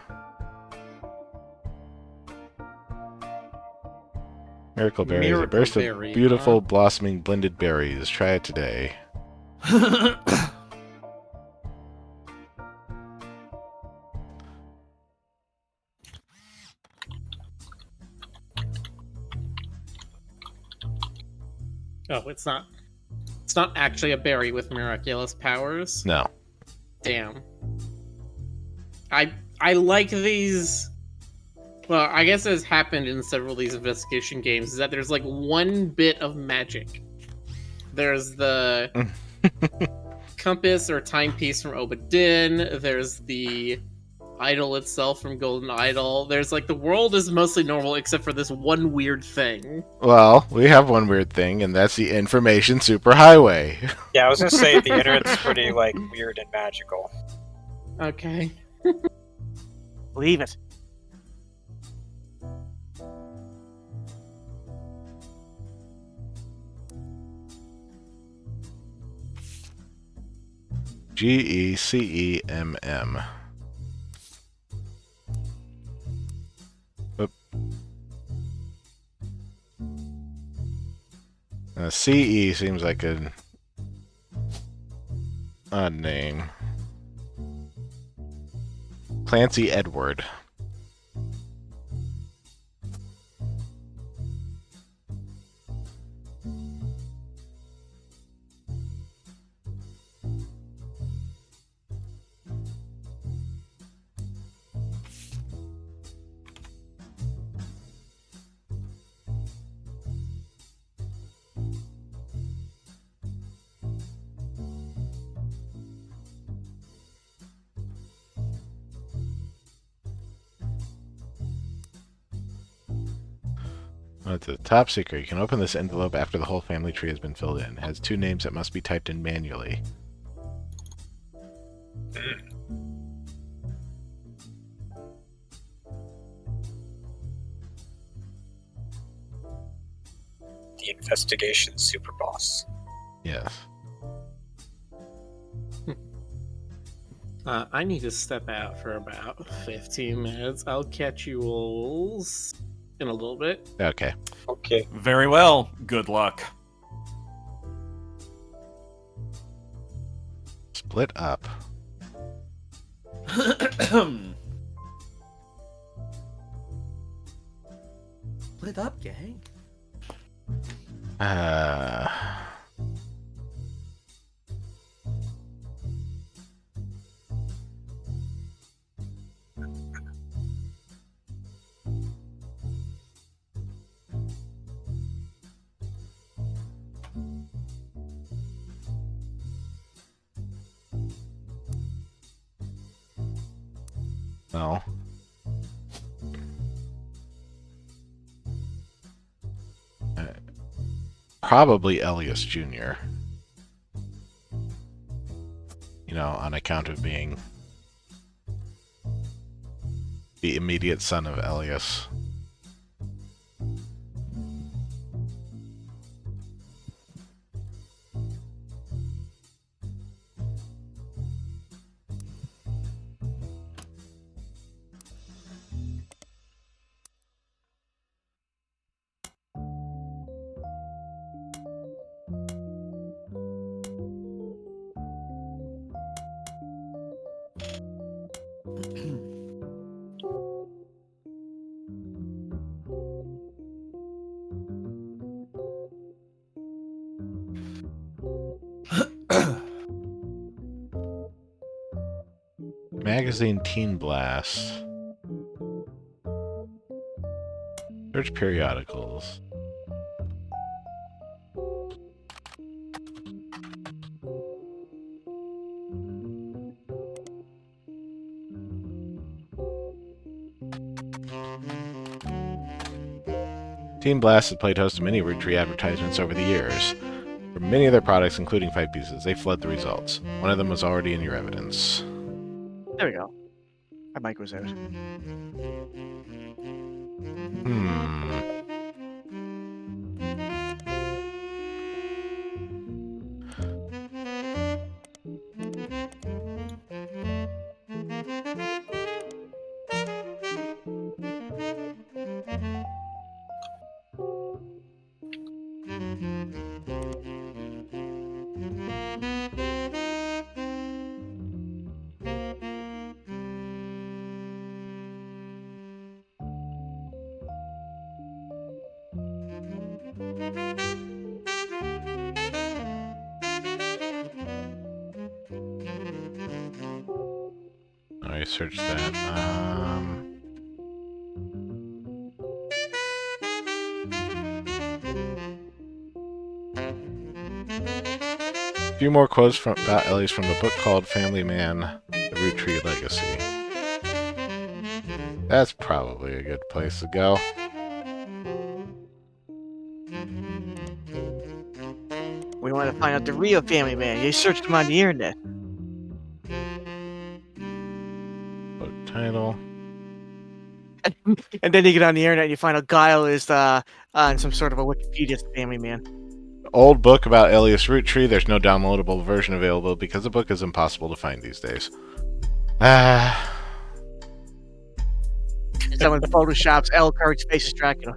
Miracle berry is a burst of beautiful, blossoming, blended berries. Try it today. Oh, it's not. It's not actually a berry with miraculous powers. No. Damn. I like these. Well, I guess it has happened in several of these investigation games, is that there's like one bit of magic. There's the compass or timepiece from Obadin. There's the idol itself from Golden Idol. There's like the world is mostly normal except for this one weird thing. Well, we have one weird thing, and that's the information superhighway. Yeah, I was gonna say the internet's pretty like weird and magical. Okay. Believe it. GECEMM. Oop. CE seems like an odd name. Clancy Edward. It's a top secret. You can open this envelope after the whole family tree has been filled in. It has 2 names that must be typed in manually. The investigation super boss. Yes. I need to step out for about 15 minutes. I'll catch you all in a little bit. Okay. Okay. Very well. Good luck. Split up. Split up, gang. Well. Probably Elias Jr. You know, on account of being the immediate son of Elias. Magazine Teen Blast. Search periodicals. Teen Blast has played host to many Roottrees advertisements over the years. For many of their products, including fight pieces, they flood the results. One of them was already in your evidence. There we go. My mic was out. I searched that. few more quotes about Ellie's from the book called Family Man, The Rootree Legacy. That's probably a good place to go. We want to find out the real Family Man. You searched him on the internet. Book title. And then you get on the internet and you find out Guile is on some sort of a Wikipedia Family Man. Old book about Elias Rootree. There's no downloadable version available because the book is impossible to find these days. Someone photoshops Elkhardt's face as Dracula.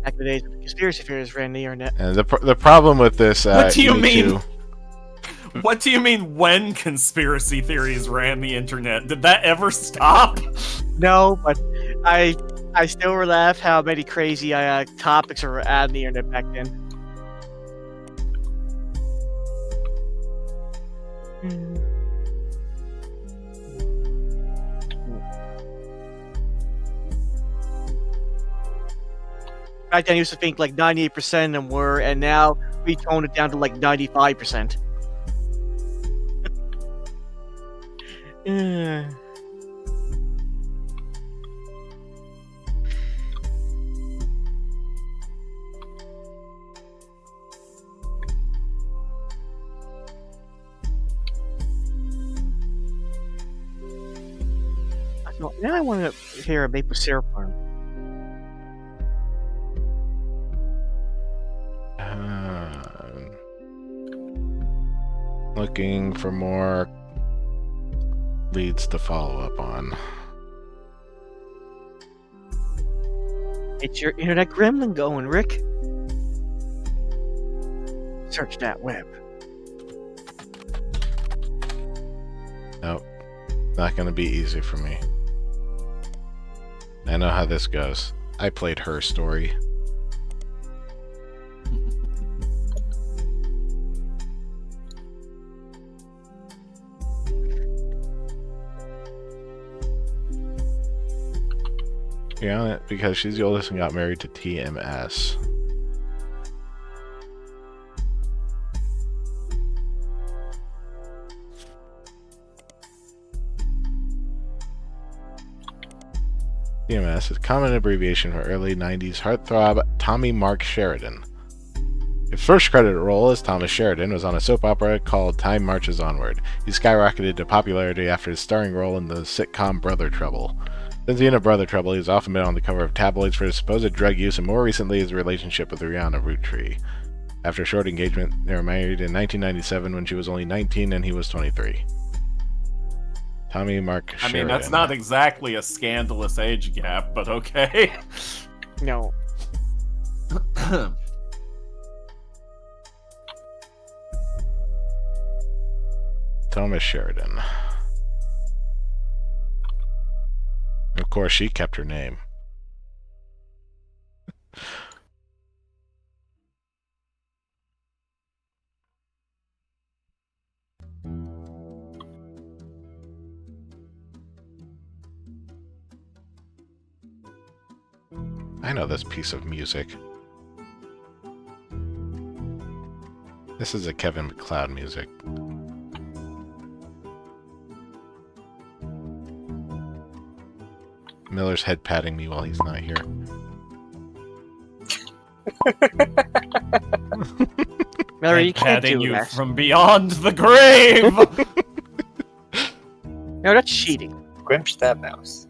Back in the days of conspiracy theories ran the internet. And the problem with this... What do you mean? What do you mean when conspiracy theories ran the internet? Did that ever stop? No, but I still laugh how many crazy topics are on the internet back then. Back then, I used to think like 98% of them were, and now we toned it down to like 95%. Now I want to hear a maple syrup farm. Looking for more leads to follow up on. It's your internet gremlin going, Rick. Search that web. Nope. Not gonna be easy for me. I know how this goes. I played Her Story. Yeah, because she's the oldest and got married to TMS. TMS is a common abbreviation for early 90s heartthrob Tommy Mark Sheridan. His first credited role as Thomas Sheridan was on a soap opera called Time Marches Onward. He skyrocketed to popularity after his starring role in the sitcom Brother Trouble. Since the end of Brother Trouble, he's often been on the cover of tabloids for his supposed drug use and more recently his relationship with Rihanna Rootree. After a short engagement, they were married in 1997 when she was only 19 and he was 23. Tommy Mark Sheridan. I mean, that's not exactly a scandalous age gap, but okay. No. Thomas Sheridan. Of course, she kept her name. I know this piece of music. This is a Kevin MacLeod music. Miller's head patting me while he's not here. Miller, you can't patting do you that. from beyond the grave. No, that's cheating. Grimsh that mouse.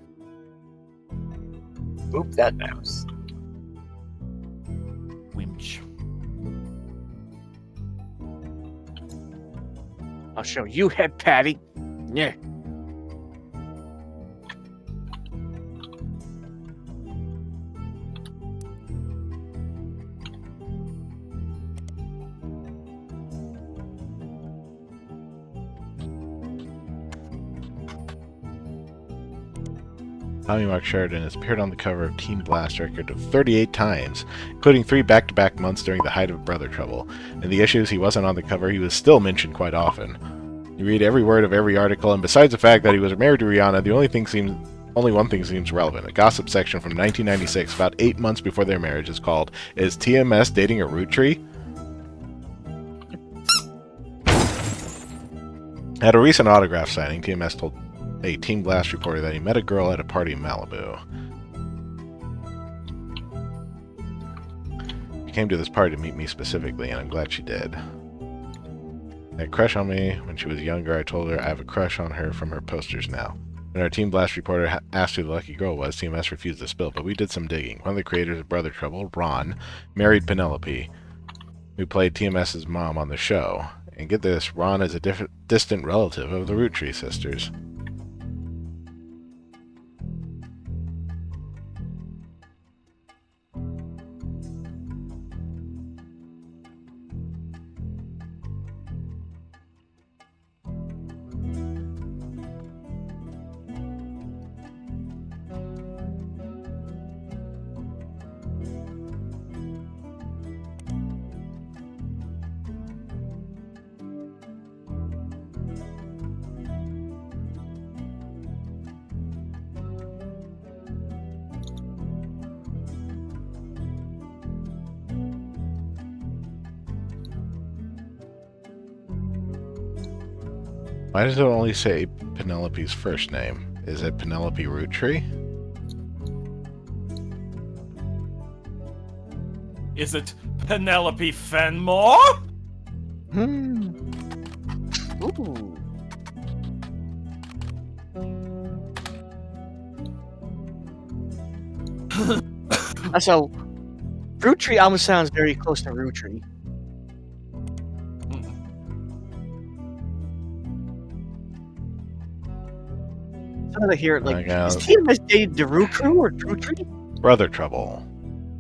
Boop that mouse. Wimch. I'll show you head patting. Yeah. Tommy Mark Sheridan has appeared on the cover of Teen Blast a record of 38 times, including 3 back-to-back months during the height of Brother Trouble. In the issues he wasn't on the cover, he was still mentioned quite often. You read every word of every article, and besides the fact that he was married to Rihanna, only one thing seems relevant. A gossip section from 1996, about 8 months before their marriage, is called, "Is TMS dating a root tree?" At a recent autograph signing, TMS told a Team Blast reporter that he met a girl at a party in Malibu. She came to this party to meet me specifically, and I'm glad she did. Had a crush on me when she was younger. I told her I have a crush on her from her posters now. When our Team Blast reporter asked who the lucky girl was, TMS refused to spill, but we did some digging. One of the creators of Brother Trouble, Ron, married Penelope, who played TMS's mom on the show. And get this, Ron is a distant relative of the Roottrees sisters. Why does it only say Penelope's first name? Is it Penelope Roottree? Is it Penelope Fenmore? Ooh. So, Roottrees almost sounds very close to Roottrees. I hear it like, is TMS dated the Roo Croo or Roottrees? Brother Trouble.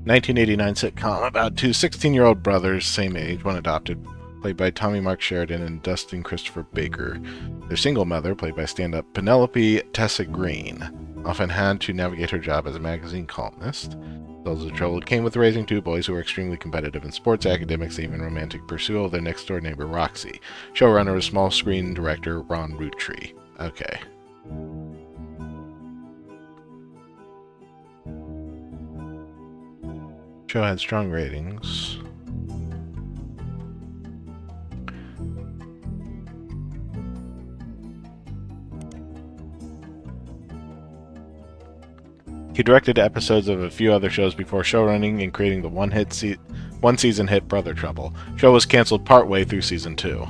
1989 sitcom about two 16-year-old brothers, same age, one adopted, played by Tommy Mark Sheridan and Dustin Christopher Baker. Their single mother, played by stand-up Penelope Tessa Green, often had to navigate her job as a magazine columnist. Those of trouble came with raising two boys who were extremely competitive in sports, academics, and even romantic pursuit of their next-door neighbor Roxy. Showrunner was small screen director Ron Roottree. Okay. Show had strong ratings. He directed episodes of a few other shows before showrunning and creating the one-season hit Brother Trouble. Show was canceled partway through season 2.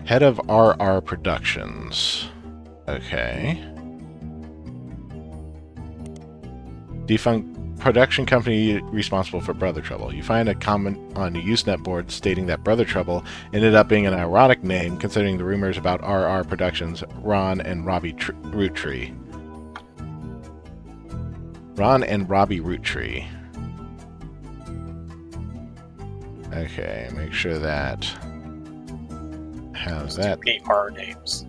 Head of RR Productions. Okay. Defunct production company responsible for Brother Trouble. You find a comment on the Usenet board stating that Brother Trouble ended up being an ironic name considering the rumors about RR Productions, Ron and Robbie Roottree. Ron and Robbie Roottree. Okay, make sure that has that. 8 horror names.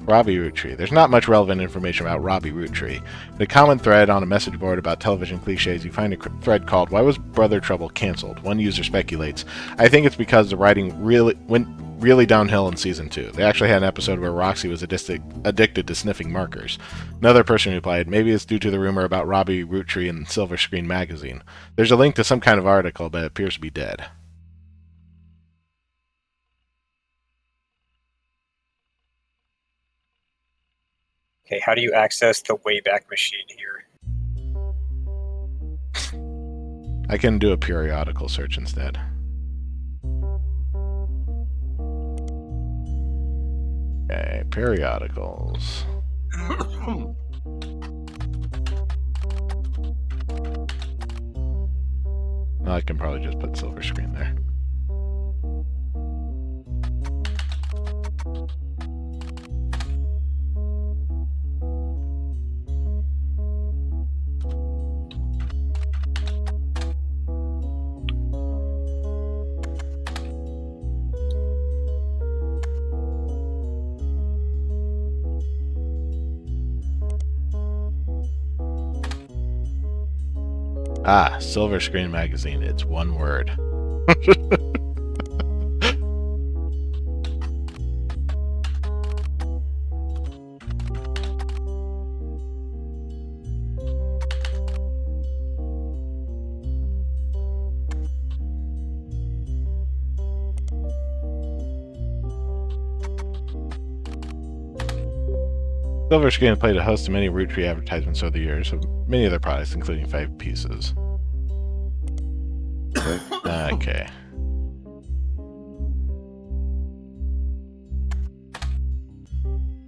Robbie Roottree. There's not much relevant information about Robbie Roottree. The common thread on a message board about television cliches, you find a thread called "Why was Brother Trouble canceled?" One user speculates, "I think it's because the writing went really downhill in season 2. They actually had an episode where Roxy was addicted to sniffing markers." Another person replied, "Maybe it's due to the rumor about Robbie Roottree in Silver Screen magazine. There's a link to some kind of article, but it appears to be dead." Okay, how do you access the Wayback Machine here? I can do a periodical search instead. Okay, periodicals. Well, I can probably just put Silver Screen there. Ah, Silver Screen magazine. It's one word. Silver Screen has played a host of many Roottrees advertisements over the years of many of their products, including 5 pieces. Okay.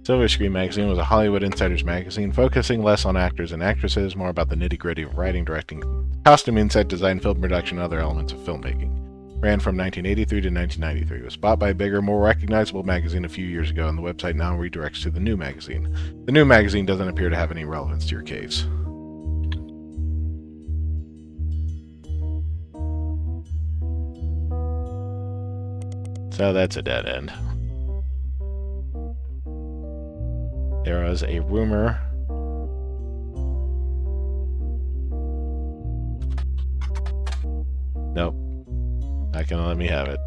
Silver Screen magazine was a Hollywood insiders magazine focusing less on actors and actresses, more about the nitty-gritty of writing, directing, costuming, set design, film production, and other elements of filmmaking. Ran from 1983 to 1993. It was bought by a bigger, more recognizable magazine a few years ago, and the website now redirects to the new magazine. The new magazine doesn't appear to have any relevance to your case. So that's a dead end. There was a rumor nope. Not gonna let me have it.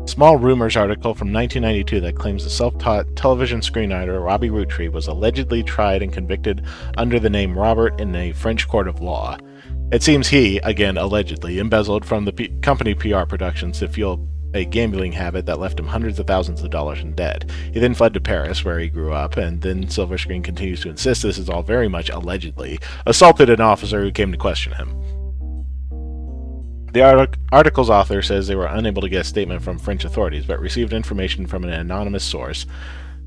Small Rumors article from 1992 that claims the self-taught television screenwriter Robbie Rootree was allegedly tried and convicted under the name Robert in a French court of law. It seems he, again allegedly, embezzled from the company PR productions to fuel a gambling habit that left him hundreds of thousands of dollars in debt. He then fled to Paris, where he grew up, and then Silver Screen continues to insist this is all very much allegedly, assaulted an officer who came to question him. The article's author says they were unable to get a statement from French authorities, but received information from an anonymous source,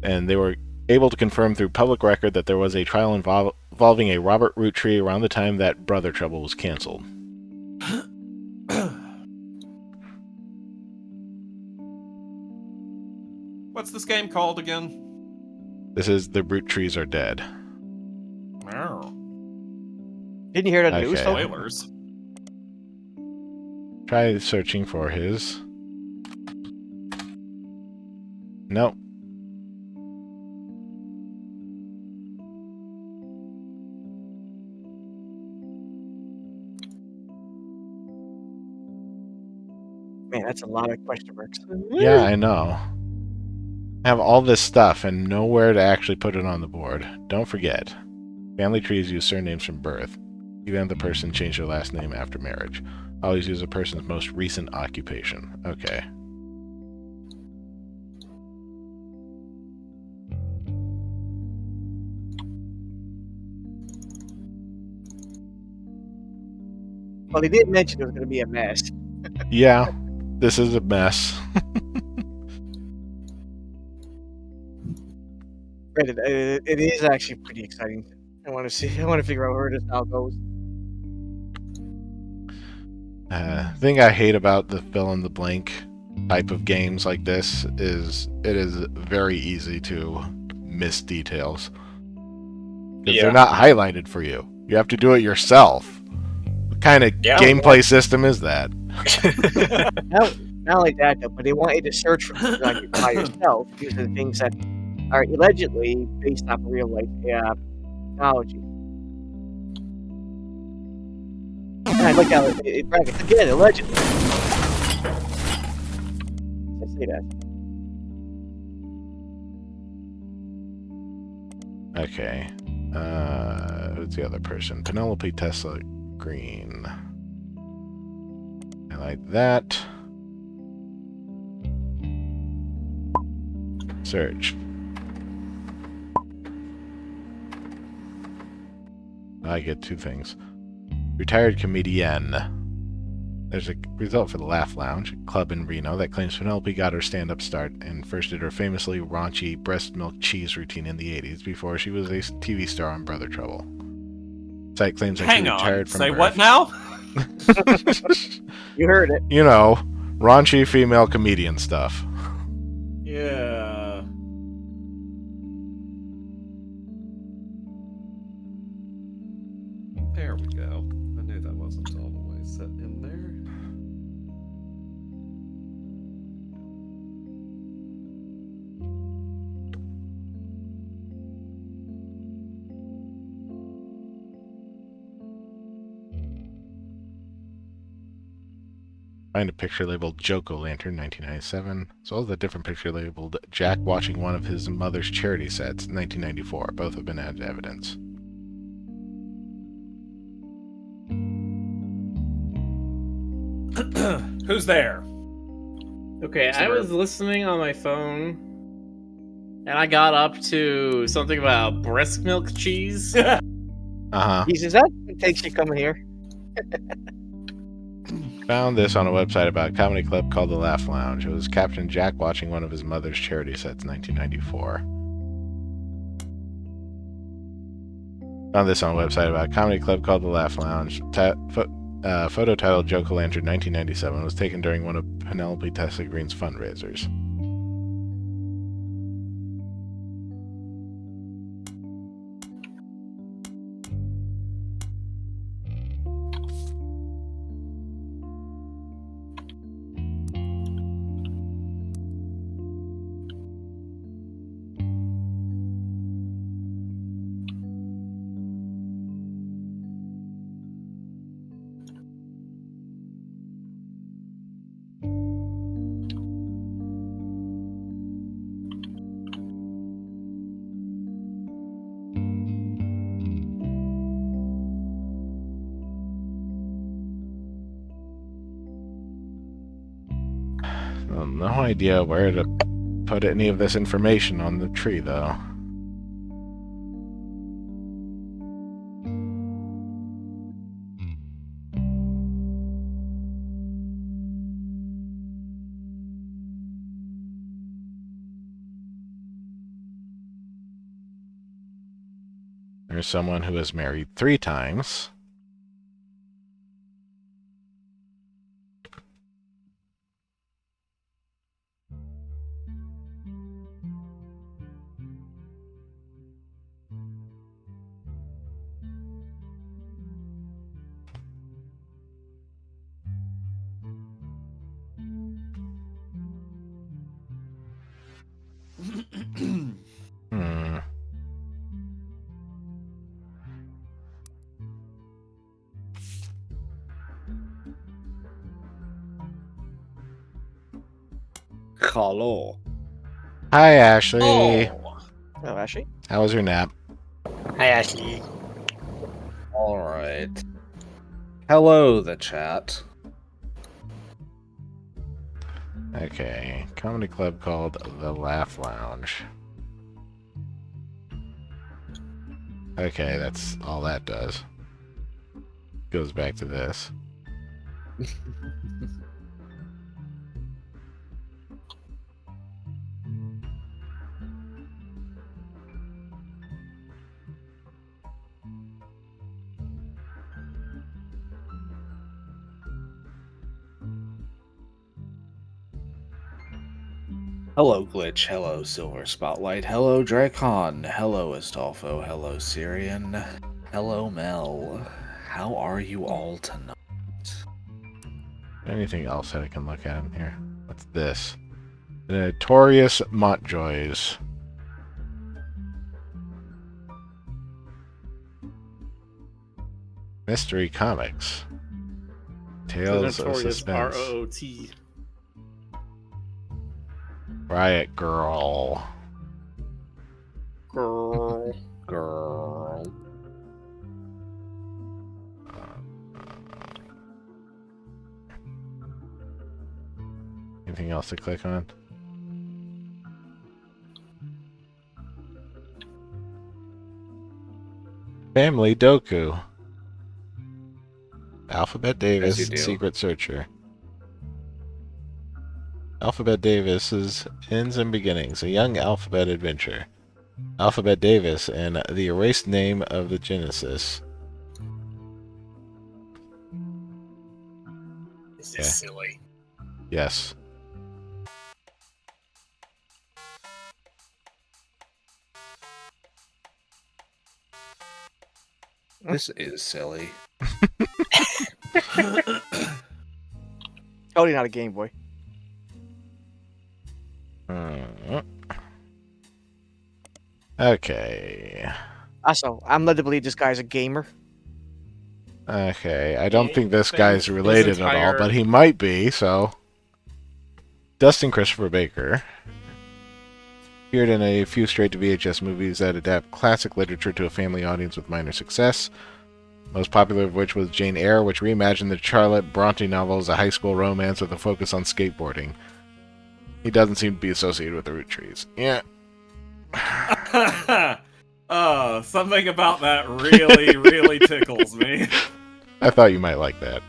and they were able to confirm through public record that there was a trial involving a Robert Rootree around the time that Brother Trouble was canceled. What's this game called again? This is The Roottrees Are Dead. Oh. Didn't you hear the news? Okay. Spoilers. Try searching for his. Nope. Man, that's a lot of question marks. Yeah, I know. I have all this stuff and nowhere to actually put it on the board. Don't forget. Family trees use surnames from birth. Even if the person changed their last name after marriage. Always use a person's most recent occupation. Okay. Well, they did mention it was going to be a mess. Yeah, this is a mess. Granted, it is actually pretty exciting. I want to figure out where this now goes. The thing I hate about the fill-in-the-blank type of games like this is it is very easy to miss details. Because they're not highlighted for you. You have to do it yourself. What kind of gameplay system is that? Not only that, though, but they want you to search for things by yourself using things that are allegedly based off real-life technology. And I look at it brackets again, allegedly. I say that. Okay. Who's the other person? Penelope Tesla Green. I like that. Search. I get 2 things. Retired comedian. There's a result for the Laugh Lounge, a club in Reno that claims Penelope got her stand-up start and first did her famously raunchy breast milk cheese routine in the 80s before she was a TV star on Brother Trouble. The site claims that she retired from Say birth. what now? You heard it. You know, raunchy female comedian stuff. Yeah. There we go. I knew that wasn't all the way set in there. Find a picture labeled Joke-O-Lantern 1997, as well as a different picture labeled Jack watching one of his mother's charity sets 1994. Both have been added to evidence. Who's there? Okay, I was listening on my phone, and I got up to something about breast milk cheese. Uh-huh. Jesus, that what takes you coming here? Found this on a website about a comedy club called The Laugh Lounge. It was Captain Jack watching one of his mother's charity sets 1994. Found this on a website about a comedy club called The Laugh Lounge. Photo titled Joke-O-Lantern 1997 was taken during one of Penelope Tessa Green's fundraisers. Well, no idea where to put any of this information on the tree, though. There's someone who has married 3 times. Hmm. Hello. Hi, Ashley. Oh, Ashley. How was your nap? Hi, Ashley. All right. Hello, the chat. Okay, comedy club called The Laugh Lounge. Okay, that's all that does. Goes back to this. Hello, Glitch. Hello, Silver Spotlight. Hello, Dracon. Hello, Astolfo. Hello, Syrian. Hello, Mel. How are you all tonight? Anything else that I can look at in here? What's this? The Notorious Montjoys. Mystery Comics. Tales of Notorious Suspense. ROOT. Riot Girl. Girl. Girl. Anything else to click on? Family Doku. Alphabet Davis, As you do. Secret Searcher. Alphabet Davis's Ends and Beginnings, a young alphabet adventure. Alphabet Davis and the erased name of the Genesis. This Yeah. is silly. Yes. This is silly. Totally not a Game Boy. Okay. Also, I'm led to believe this guy's a gamer. Okay, I don't Yeah, think this that guy's his related at all, entire- but he might be, so... Dustin Christopher Baker appeared in a few straight-to-VHS movies that adapt classic literature to a family audience with minor success. Most popular of which was Jane Eyre, which reimagined the Charlotte Bronte novel as a high school romance with a focus on skateboarding. He doesn't seem to be associated with the Roottrees. Yeah. Oh, something about that really, really tickles me. I thought you might like that.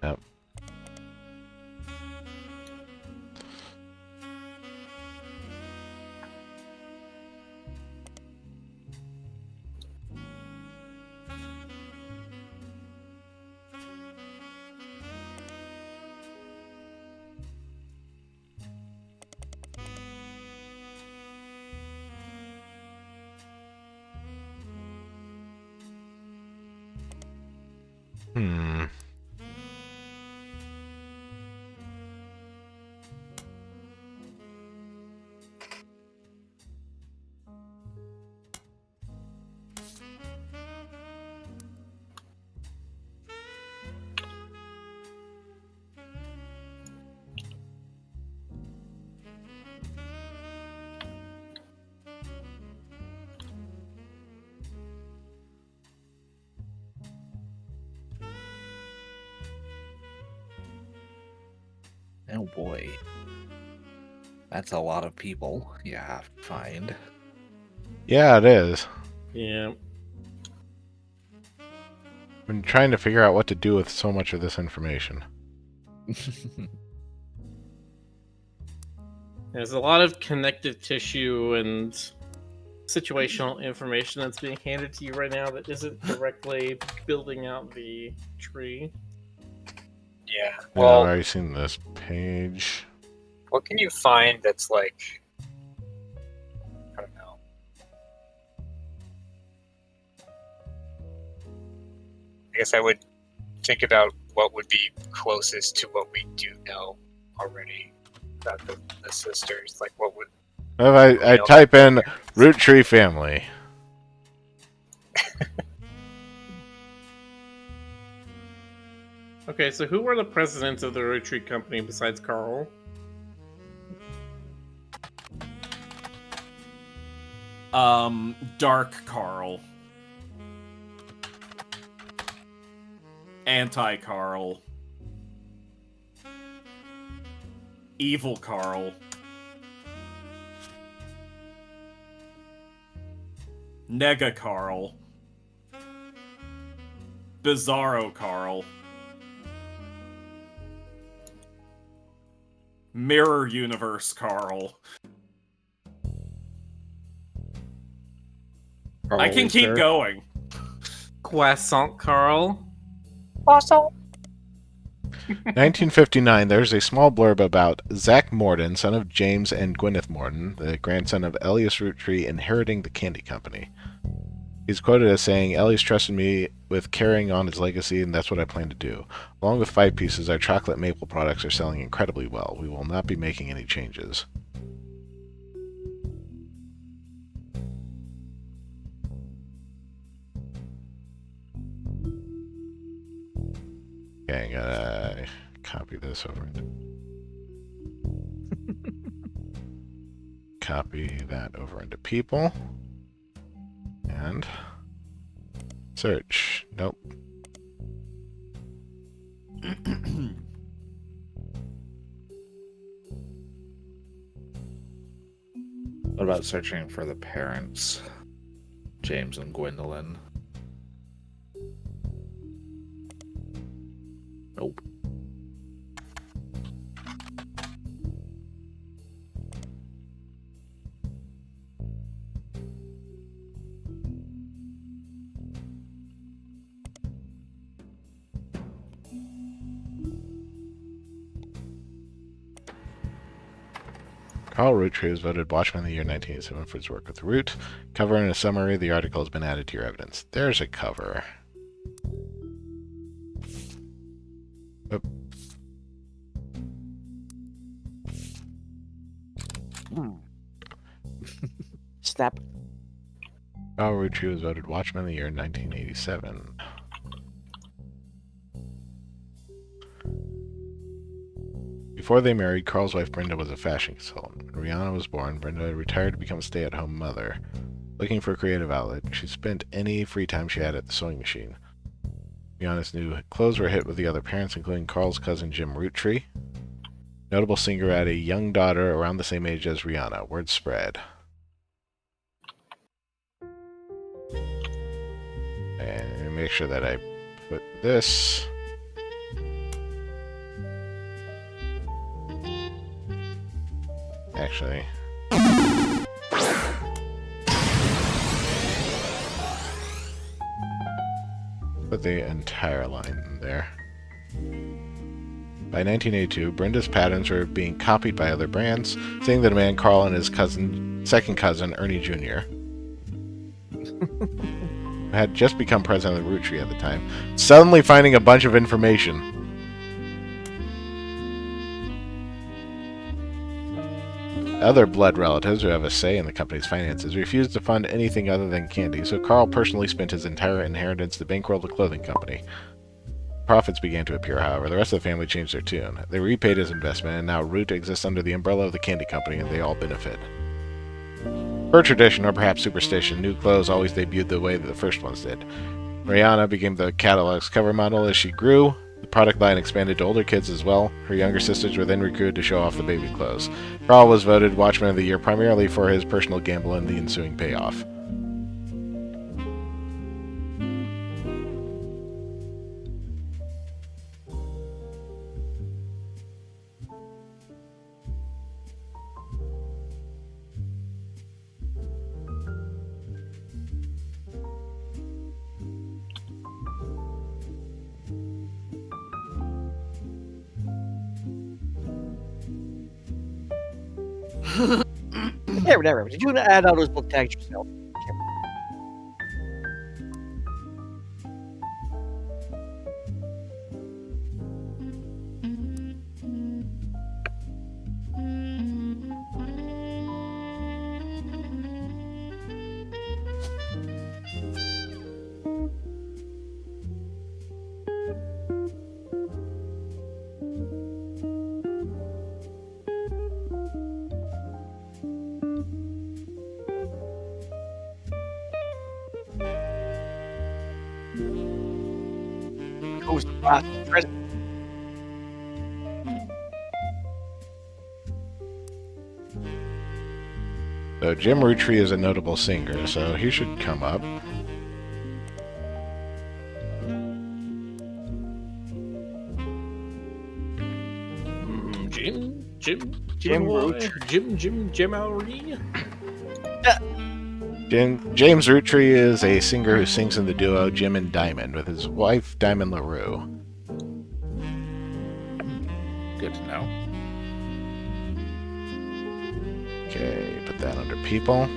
Yep. Hmm. Oh boy. That's a lot of people you have to find. Yeah, it is. Yeah. I'm trying to figure out what to do with so much of this information. There's a lot of connective tissue and situational information that's being handed to you right now that isn't directly building out the tree. Yeah. I've Well, already seen this page. what can you find that's like, I don't know. I guess I would think about what would be closest to what we do know already about the sisters. Like, what would... If I type in Root Tree Family. Okay, so who were the presidents of the Roottrees Company besides Carl? Dark Carl. Anti-Carl. Evil Carl. Nega Carl. Bizarro Carl. Mirror Universe Carl. I can keep going. Croissant Carl. 1959, there's a small blurb about Zach Morden, son of James and Gwyneth Morden, the grandson of Elias Roottree, inheriting the candy company. He's quoted as saying, "Elias trusted me with carrying on his legacy, and that's what I plan to do. Along with 5 Pieces, our chocolate maple products are selling incredibly well. We will not be making any changes." Okay, I'm gonna copy this over. Copy that over into people. And search. Nope. What about searching for the parents? James and Gwendolyn. Nope. Carl Roottrees was voted Watchman of the Year 1987 for his work with Root. Cover and a summary of the article has been added to your evidence. There's a cover. Oh. Snap. Carl Roottrees was voted Watchman of the Year in 1987. Before they married, Carl's wife Brenda was a fashion consultant. When Rihanna was born, Brenda retired to become a stay-at-home mother. Looking for a creative outlet, she spent any free time she had at the sewing machine. Rihanna's new clothes were a hit with the other parents, including Carl's cousin Jim Roottree. Notable singer had a young daughter around the same age as Rihanna. Word spread. And make sure that I put this. Actually. Put the entire line in there. By 1982, Brenda's patterns were being copied by other brands, seeing the demand Carl and his second cousin, Ernie Jr., who had just become president of the Roottrees at the time, suddenly finding a bunch of information. Other blood relatives who have a say in the company's finances refused to fund anything other than candy, so Carl personally spent his entire inheritance to bankroll the clothing company. Profits began to appear, however. The rest of the family changed their tune. They repaid his investment, and now Root exists under the umbrella of the candy company, and they all benefit. Per tradition, or perhaps superstition, new clothes always debuted the way that the first ones did. Rihanna became the catalog's cover model as she grew. The product line expanded to older kids as well. Her younger sisters were then recruited to show off the baby clothes. Carl was voted Watchman of the Year primarily for his personal gamble and the ensuing payoff. Never. Did you add all those book tags yourself? Who's the boss? So Jim Roottree is a notable singer, so he should come up. Jim James Roottree is a singer who sings in the duo Jim and Diamond with his wife Diamond LaRue. Good to know. Okay, put that under people.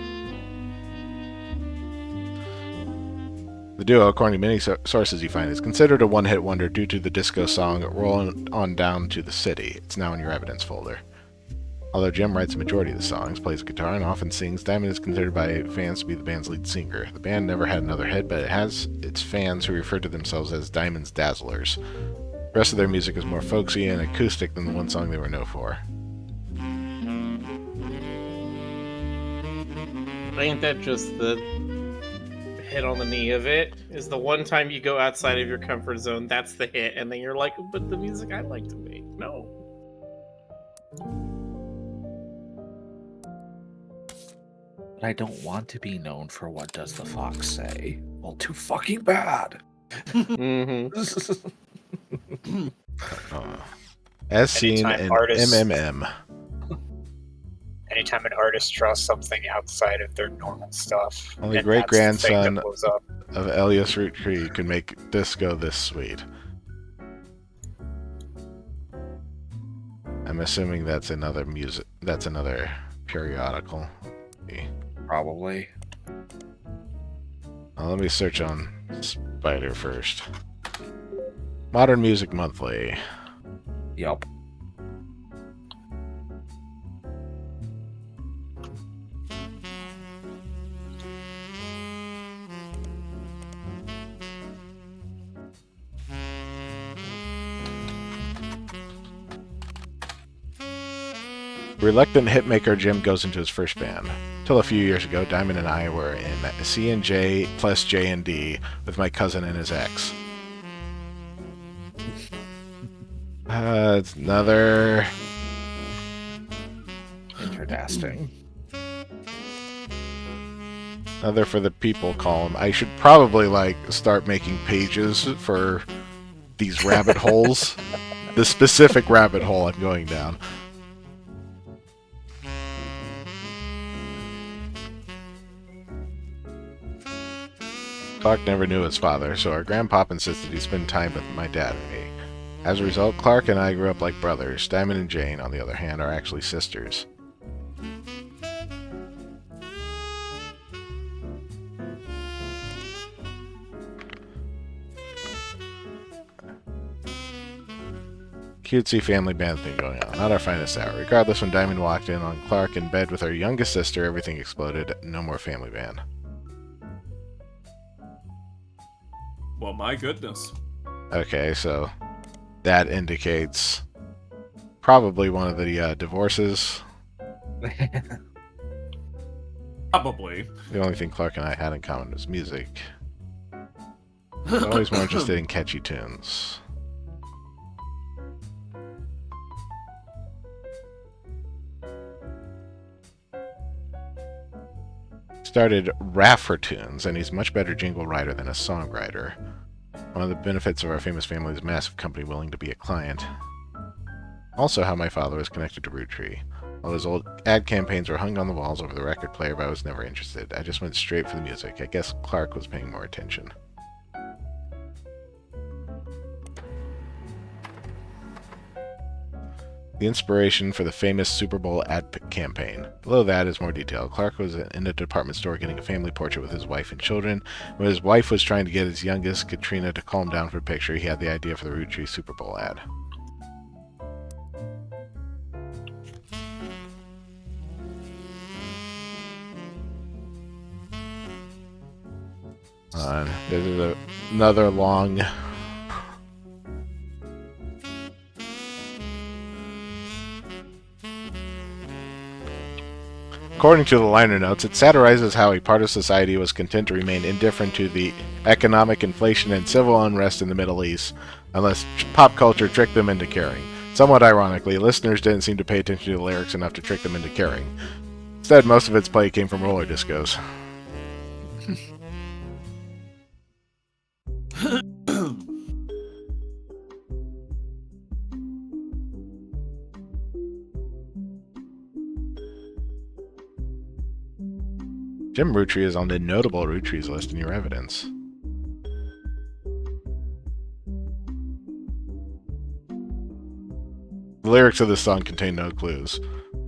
The duo, according to many sources you find, is considered a one-hit wonder due to the disco song Rollin' On Down to the City. It's now in your evidence folder. Although Jim writes the majority of the songs, plays guitar, and often sings, Diamond is considered by fans to be the band's lead singer. The band never had another hit, but it has its fans who refer to themselves as Diamond's Dazzlers. The rest of their music is more folksy and acoustic than the one song they were known for. Ain't that just the hit on the knee of it? Is the one time you go outside of your comfort zone, that's the hit, and then you're like, but the music I like to make. No. But I don't want to be known for what does the fox say. Well, too fucking bad. Mm-hmm. As seen Anytime in artists- MMM. Anytime an artist draws something outside of their normal stuff, Only and that's the thing great-grandson that blows up. of Elias Roottree could make this go this sweet. I'm assuming that's another periodical. Probably. Let me search on Spider first. Modern Music Monthly. Yup. Reluctant hitmaker Jim goes into his first band. Till a few years ago, Diamond and I were in C and J plus J and D with my cousin and his ex. It's another... Interesting. Another for the people column. I should probably, like, start making pages for these rabbit holes. The specific rabbit hole I'm going down. Clark never knew his father, so our grandpop insisted he spend time with my dad and me. As a result, Clark and I grew up like brothers. Diamond and Jane, on the other hand, are actually sisters. Cutesy family band thing going on. Not our finest hour. Regardless, when Diamond walked in on Clark in bed with our youngest sister, everything exploded. No more family band. Well, my goodness. Okay, so that indicates probably one of the divorces. Probably. The only thing Clark and I had in common was music. I was always more interested in catchy tunes. Started Raffertunes, and he's a much better jingle writer than a songwriter. One of the benefits of our famous family is a massive company willing to be a client. Also how my father was connected to Roottrees. All his old ad campaigns were hung on the walls over the record player, but I was never interested. I just went straight for the music. I guess Clark was paying more attention. The inspiration for the famous Super Bowl ad campaign. Below that is more detail. Clark was in a department store getting a family portrait with his wife and children. When his wife was trying to get his youngest, Katrina, to calm down for a picture, he had the idea for the Roottrees Super Bowl ad. There's another long... According to the liner notes, it satirizes how a part of society was content to remain indifferent to the economic inflation and civil unrest in the Middle East, unless pop culture tricked them into caring. Somewhat ironically, listeners didn't seem to pay attention to the lyrics enough to trick them into caring. Instead, most of its play came from roller discos. Jim Roottrees is on the notable Roottrees list in your evidence. The lyrics of this song contain no clues.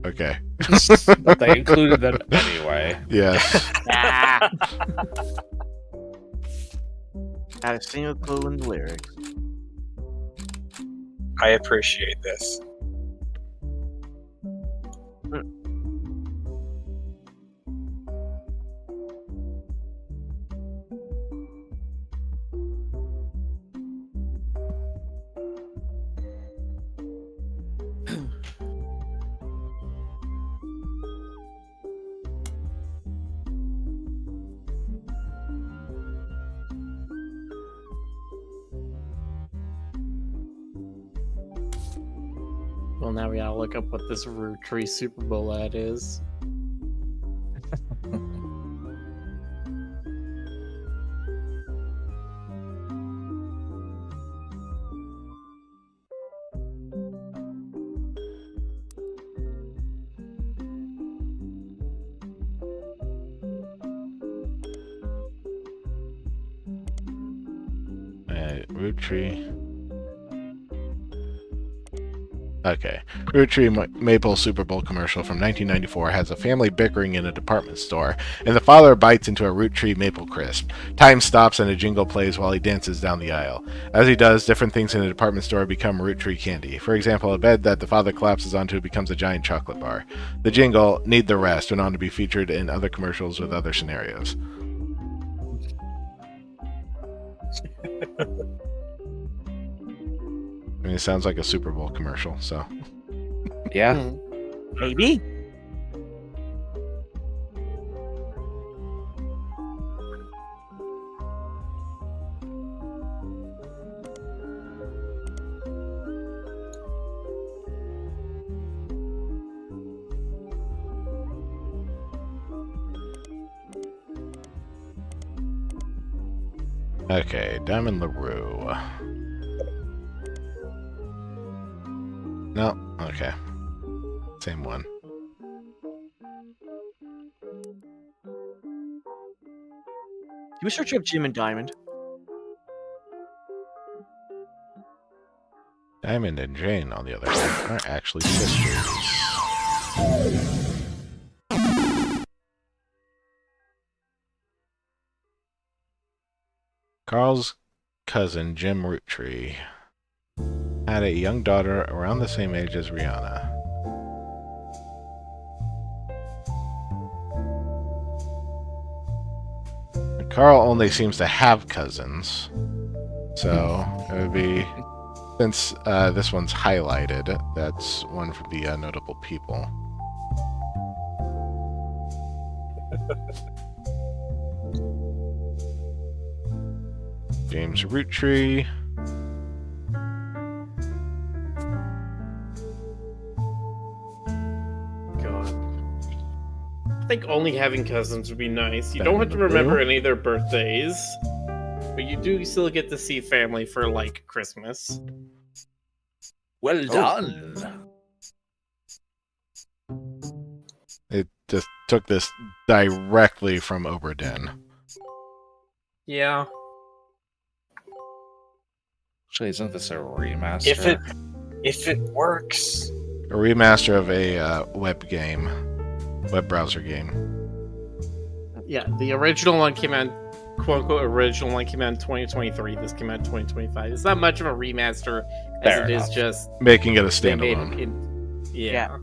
Okay. But they included them anyway. Yes. Not a single clue in the lyrics. I appreciate this. Well, now we gotta look up what this Roottrees Super Bowl ad is. Roottrees. Okay. Roottrees Maple Super Bowl commercial from 1994 has a family bickering in a department store, and the father bites into a Roottrees Maple Crisp. Time stops and a jingle plays while he dances down the aisle. As he does, different things in the department store become Roottrees candy. For example, a bed that the father collapses onto becomes a giant chocolate bar. The jingle, Need the Rest, went on to be featured in other commercials with other scenarios. I mean, it sounds like a Super Bowl commercial, so. Yeah. Maybe. Okay, Diamond LaRue. No, okay. Same one. You search up Jim and Diamond. Diamond and Jane, on the other hand, are actually sisters. Carl's cousin, Jim Roottrees, had a young daughter around the same age as Rihanna. Carl only seems to have cousins, so it would be, since this one's highlighted, that's one for the notable people. James Roottrees. I think only having cousins would be nice. You don't have to remember any of their birthdays, but you do still get to see family for, like, Christmas. Well done. It just took this directly from Oberdin. Yeah. Actually, isn't this a remaster? If it works. A remaster of a web game. Web browser game. Yeah, the original one came out, quote-unquote, original one came out in 2023. This came out in 2025. It's not much of a remaster as Fair it enough. is just... Making it a they made standalone. Yeah.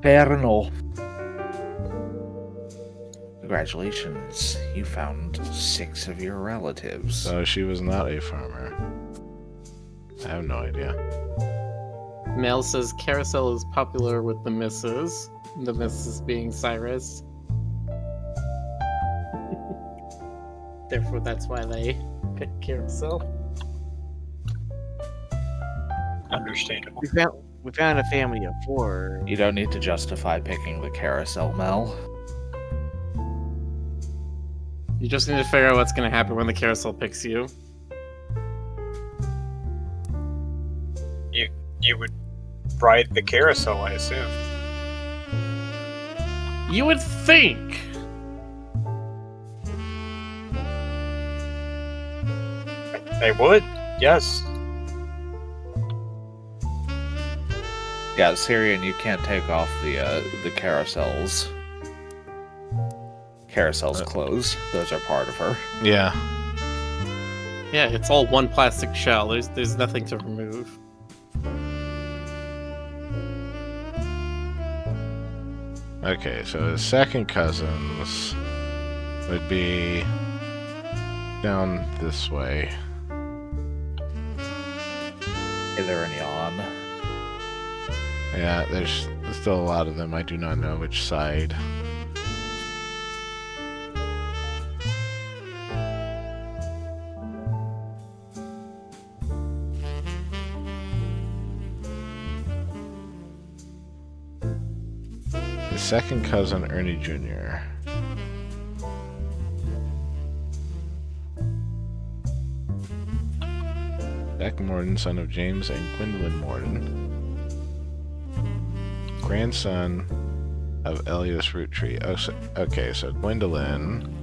Fair enough. Congratulations, you found 6 of your relatives. So she was not a farmer. I have no idea. Mel says Carousel is popular with the missus. The missus being Cyrus. Therefore, that's why they picked Carousel. Understandable. We found a family of 4. You don't need to justify picking the carousel, Mel. You just need to figure out what's going to happen when the carousel picks you. You would ride the carousel, I assume. You would think! I would, yes. Yeah, Syrian, you can't take off the carousels. Carousels closed. Those are part of her. Yeah. Yeah, it's all one plastic shell. There's nothing to remove. Okay, so his second cousins would be down this way. Hither and yon. Yeah, there's still a lot of them. I do not know which side. His second cousin, Ernie Jr. Jack Morden, son of James and Gwendolyn Morden. Grandson of Elias Roottrees. Oh, so, okay, so Gwendolyn.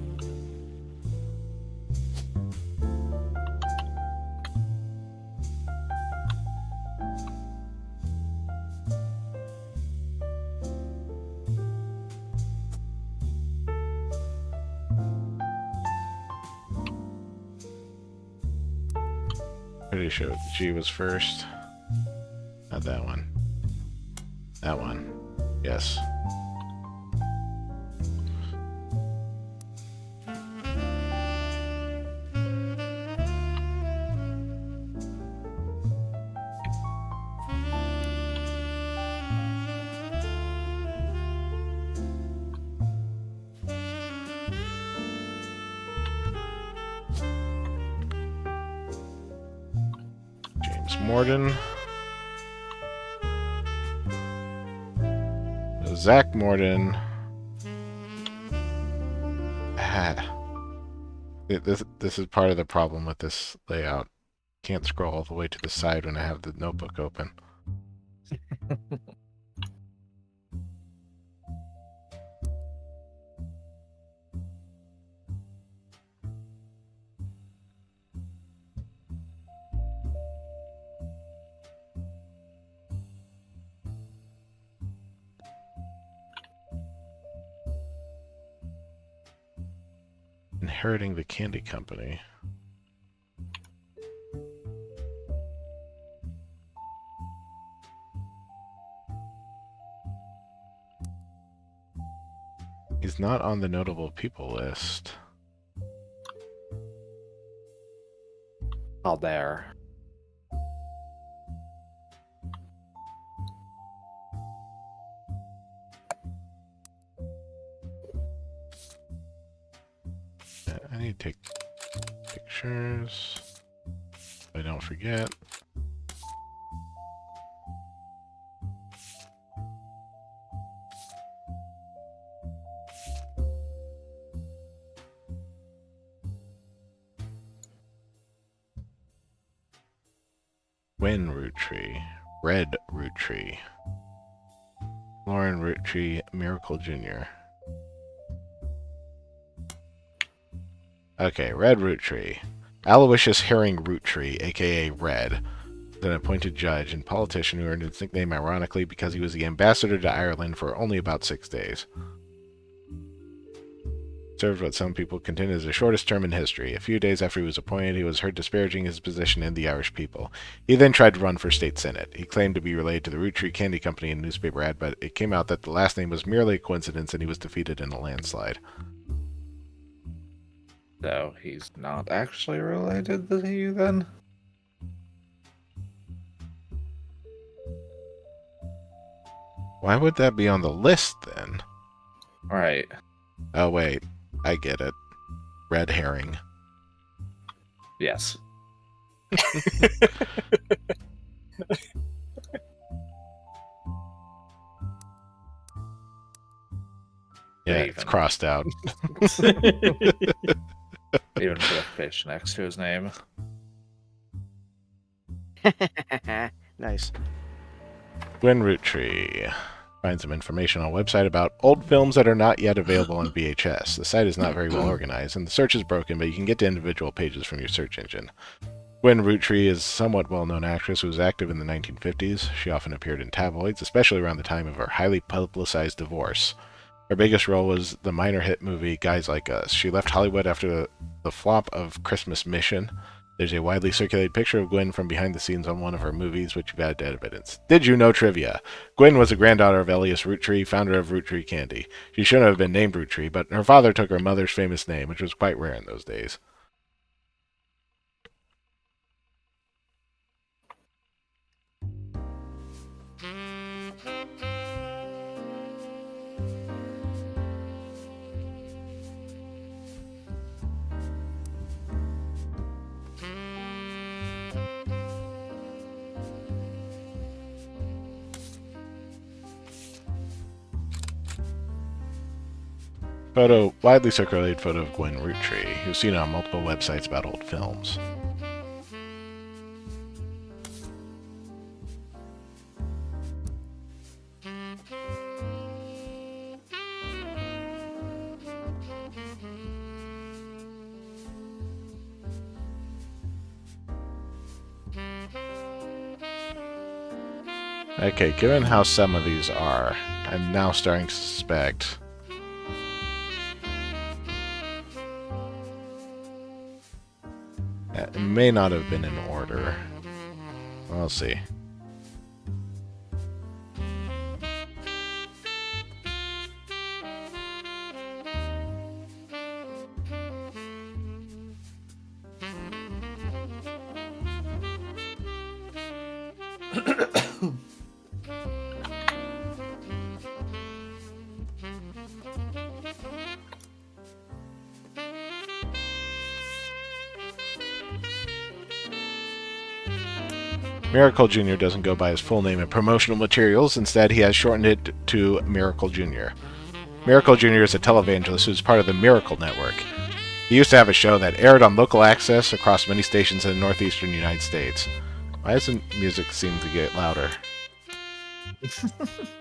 Pretty sure G was first. Not that one. That one. Yes. James Morden. Zach Morden. This is part of the problem with this layout. Can't scroll all the way to the side when I have the notebook open. Inheriting the candy company. He's not on the notable people list. Oh, there. I need to take pictures so I don't forget. Gwen Rootree, Red Rootree, Lauren Rootree, Miracle Jr. Okay, Red Rootree. Aloysius Herring Rootree, aka Red, is an appointed judge and politician who earned his nickname ironically because he was the ambassador to Ireland for only about 6 days. Served what some people contend is the shortest term in history. A few days after he was appointed, he was heard disparaging his position and the Irish people. He then tried to run for state senate. He claimed to be related to the Rootree Candy Company in a newspaper ad, but it came out that the last name was merely a coincidence and he was defeated in a landslide. So he's not actually related to you then? Why would that be on the list then? Right. Oh wait, I get it. Red herring. Yes. Yeah, Even. it's crossed out. Even put a fish next to his name. Nice. Gwen Rootree. Find some information on a website about old films that are not yet available on VHS. The site is not very well organized, and the search is broken, but you can get to individual pages from your search engine. Gwen Rootree is a somewhat well-known actress who was active in the 1950s. She often appeared in tabloids, especially around the time of her highly publicized divorce. Her biggest role was the minor hit movie Guys Like Us. She left Hollywood after the flop of Christmas Mission. There's a widely circulated picture of Gwen from behind the scenes on one of her movies, which you've had evidence. Did you know trivia? Gwen was a granddaughter of Elias Rootree, founder of Rootree Candy. She shouldn't have been named Rootree, but her father took her mother's famous name, which was quite rare in those days. Widely circulated photo of Gwen Rootree, who's seen on multiple websites about old films. Okay, given how some of these are, I'm now starting to suspect may not have been in order. We'll see. Miracle Jr. doesn't go by his full name in promotional materials. Instead, he has shortened it to Miracle Jr. Miracle Jr. is a televangelist who's part of the Miracle Network. He used to have a show that aired on local access across many stations in the northeastern United States. Why doesn't music seem to get louder?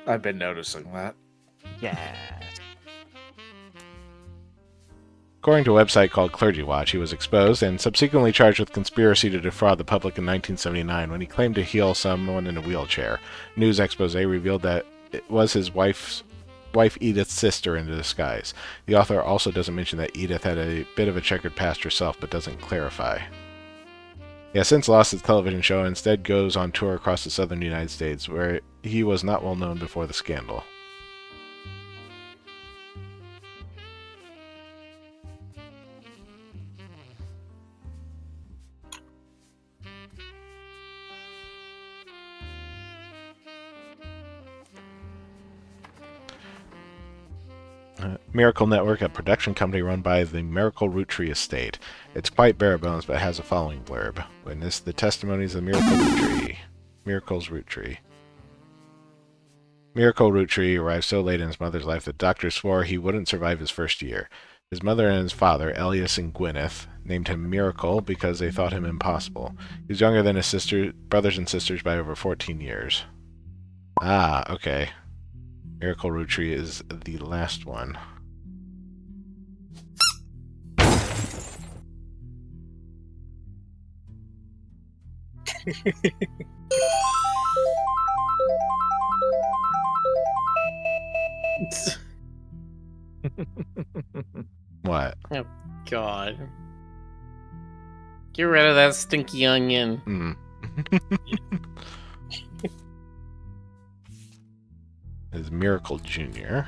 I've been noticing that. Yeah. According to a website called Clergy Watch, he was exposed and subsequently charged with conspiracy to defraud the public in 1979 when he claimed to heal someone in a wheelchair. A news expose revealed that it was his wife Edith's sister in disguise. The author also doesn't mention that Edith had a bit of a checkered past herself, but doesn't clarify. He has since lost his television show and instead goes on tour across the southern United States, where he was not well known before the scandal. Miracle Network, a production company run by the Miracle Roottrees Estate. It's quite bare bones, but has a following blurb. Witness the testimonies of Miracle's Roottree. Miracle Rootree arrived so late in his mother's life that doctors swore he wouldn't survive his first year. His mother and his father, Elias and Gwyneth, named him Miracle because they thought him impossible. He was younger than his brothers and sisters by over 14 years. Ah, okay. Miracle Rootree is the last one. What? Oh, God. Get rid of that stinky onion. Is Miracle Jr.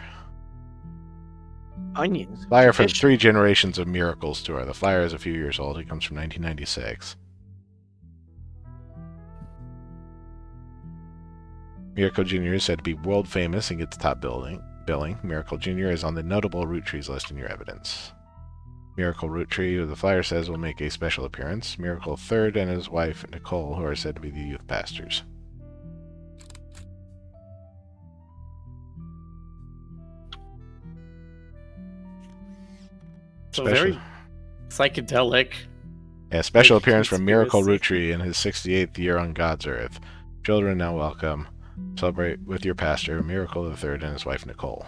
Onions. Flyer for 3 generations of Miracles tour. The flyer is a few years old. It comes from 1996. Miracle Jr. is said to be world famous and gets top billing. Miracle Jr. is on the notable Roottrees list in your evidence. Miracle Roottree, who the flyer says will make a special appearance. Miracle III and his wife, Nicole, who are said to be the youth pastors. So very psychedelic. Yeah, special Like appearance from Miracle conspiracy. Roottree in his 68th year on God's earth. Children now welcome. Celebrate with your pastor, Miracle III, and his wife, Nicole.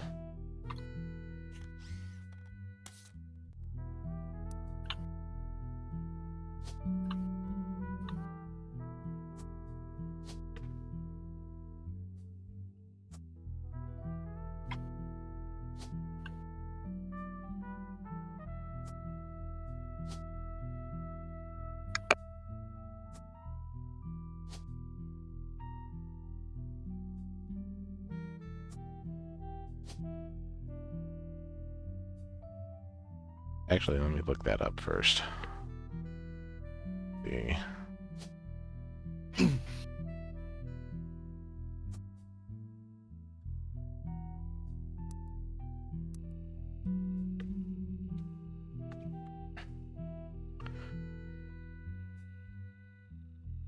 Actually, let me look that up first. See.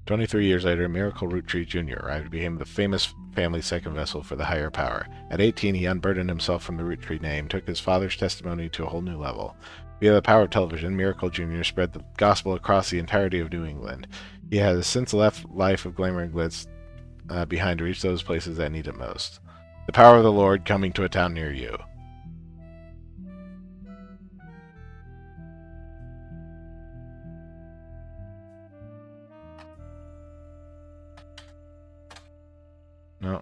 "23 years later, Miracle Roottree Jr. arrived and became the famous family's second vessel for the higher power. At 18, he unburdened himself from the Roottree name, took his father's testimony to a whole new level. Via the power of television, Miracle Jr. spread the gospel across the entirety of New England. He has since left life of glamour and glitz behind to reach those places that need it most. The power of the Lord coming to a town near you." No.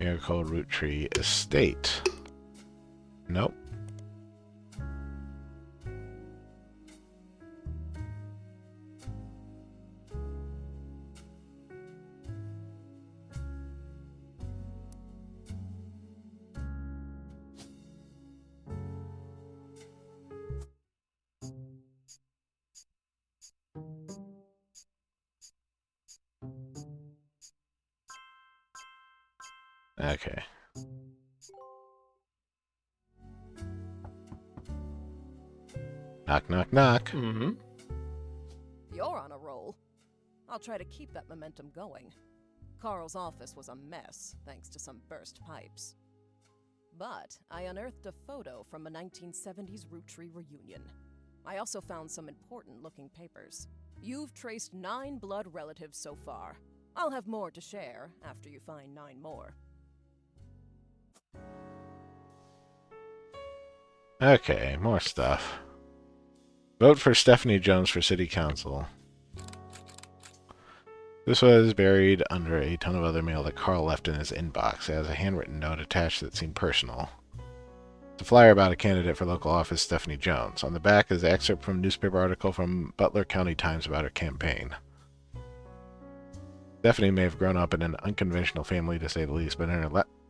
Miracle Roottrees Estate. Nope. Okay. Knock, knock, knock. Mm-hmm. You're on a roll. I'll try to keep that momentum going. Carl's office was a mess, thanks to some burst pipes. But I unearthed a photo from a 1970s Rootree reunion. I also found some important-looking papers. You've traced 9 blood relatives so far. I'll have more to share after you find 9 more. Okay, more stuff. Vote for Stephanie Jones for City Council. This was buried under a ton of other mail that Carl left in his inbox. It has a handwritten note attached that seemed personal. It's a flyer about a candidate for local office, Stephanie Jones. On the back is an excerpt from a newspaper article from Butler County Times about her campaign. Stephanie may have grown up in an unconventional family, to say the least, but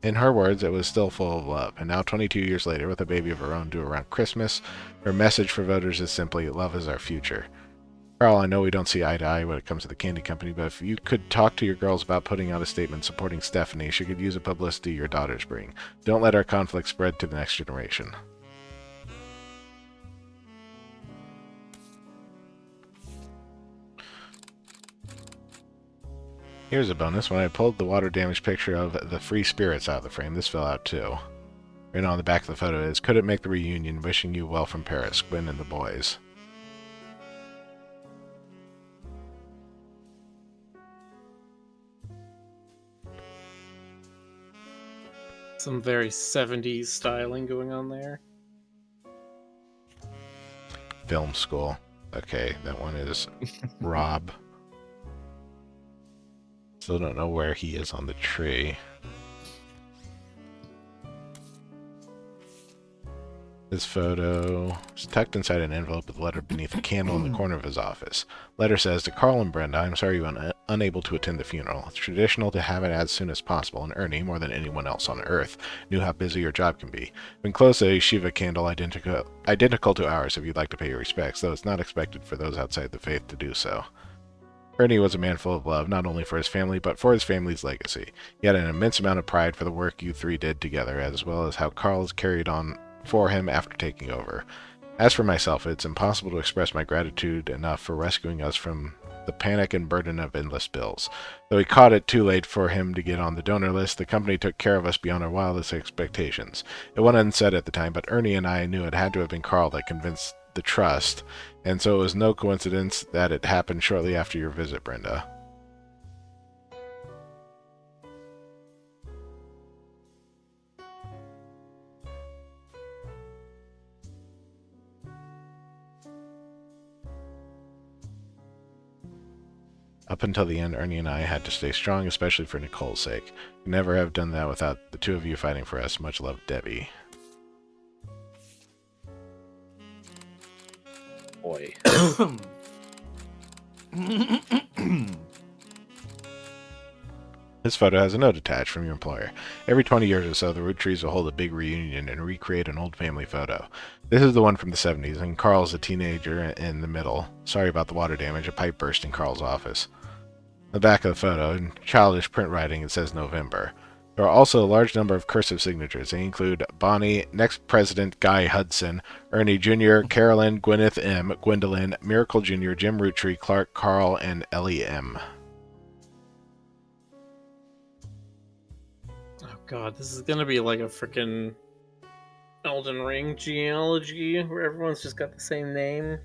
in her words, it was still full of love. And now, 22 years later, with a baby of her own due around Christmas, her message for voters is simply, love is our future. Carl, I know we don't see eye to eye when it comes to the candy company, but if you could talk to your girls about putting out a statement supporting Stephanie, she could use the publicity your daughters bring. Don't let our conflict spread to the next generation. Here's a bonus. When I pulled the water damage picture of the free spirits out of the frame, this fell out too. Written on the back of the photo is, couldn't make the reunion, wishing you well from Paris, Gwen and the boys. Some very 70s styling going on there. Film school. Okay, that one is Rob. Still don't know where he is on the tree. This photo is tucked inside an envelope with a letter beneath a candle in the corner of his office. Letter says, to Carl and Brenda, I'm sorry you were unable to attend the funeral. It's traditional to have it as soon as possible, and Ernie, more than anyone else on Earth, knew how busy your job can be. Been close a Shiva candle identical to ours if you'd like to pay your respects, though it's not expected for those outside the faith to do so. Ernie was a man full of love, not only for his family, but for his family's legacy. He had an immense amount of pride for the work you three did together, as well as how Carl has carried on for him after taking over. As for myself, it's impossible to express my gratitude enough for rescuing us from the panic and burden of endless bills. Though he caught it too late for him to get on the donor list, the company took care of us beyond our wildest expectations. It went unsaid at the time, but Ernie and I knew it had to have been Carl that convinced the trust, and so it was no coincidence that it happened shortly after your visit, Brenda. Up until the end, Ernie and I had to stay strong, especially for Nicole's sake. We'd never have done that without the two of you fighting for us. Much love, Debbie. Boy. This photo has a note attached from your employer. Every 20 years or so, the Roottrees will hold a big reunion and recreate an old family photo. This is the one from the 70s, and Carl's a teenager in the middle. Sorry about the water damage. A pipe burst in Carl's office. On the back of the photo, in childish print writing, it says November. There are also a large number of cursive signatures. They include Bonnie, next President Guy Hudson, Ernie Jr., Carolyn, Gwyneth M., Gwendolyn, Miracle Jr., Jim Roottree, Clark, Carl, and Ellie M. Oh god, this is gonna be like a freaking Elden Ring genealogy where everyone's just got the same name.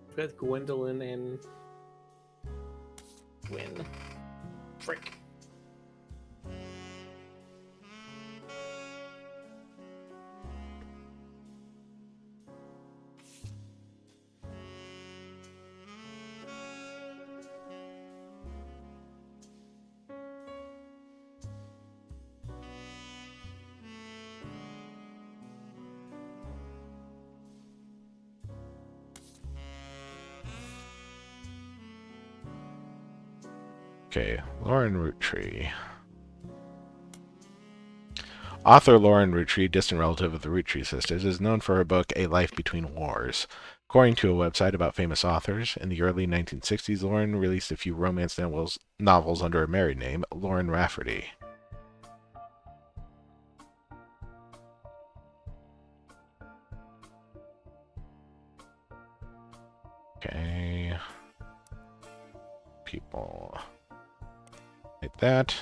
We've got Gwendolyn and Gwen. Frick. Okay, Lauren Roottree. Author Lauren Roottrees, distant relative of the Roottrees sisters, is known for her book A Life Between Wars. According to a website about famous authors, in the early 1960s, Lauren released a few romance novels under a married name, Lauren Rafferty. Okay. People like that.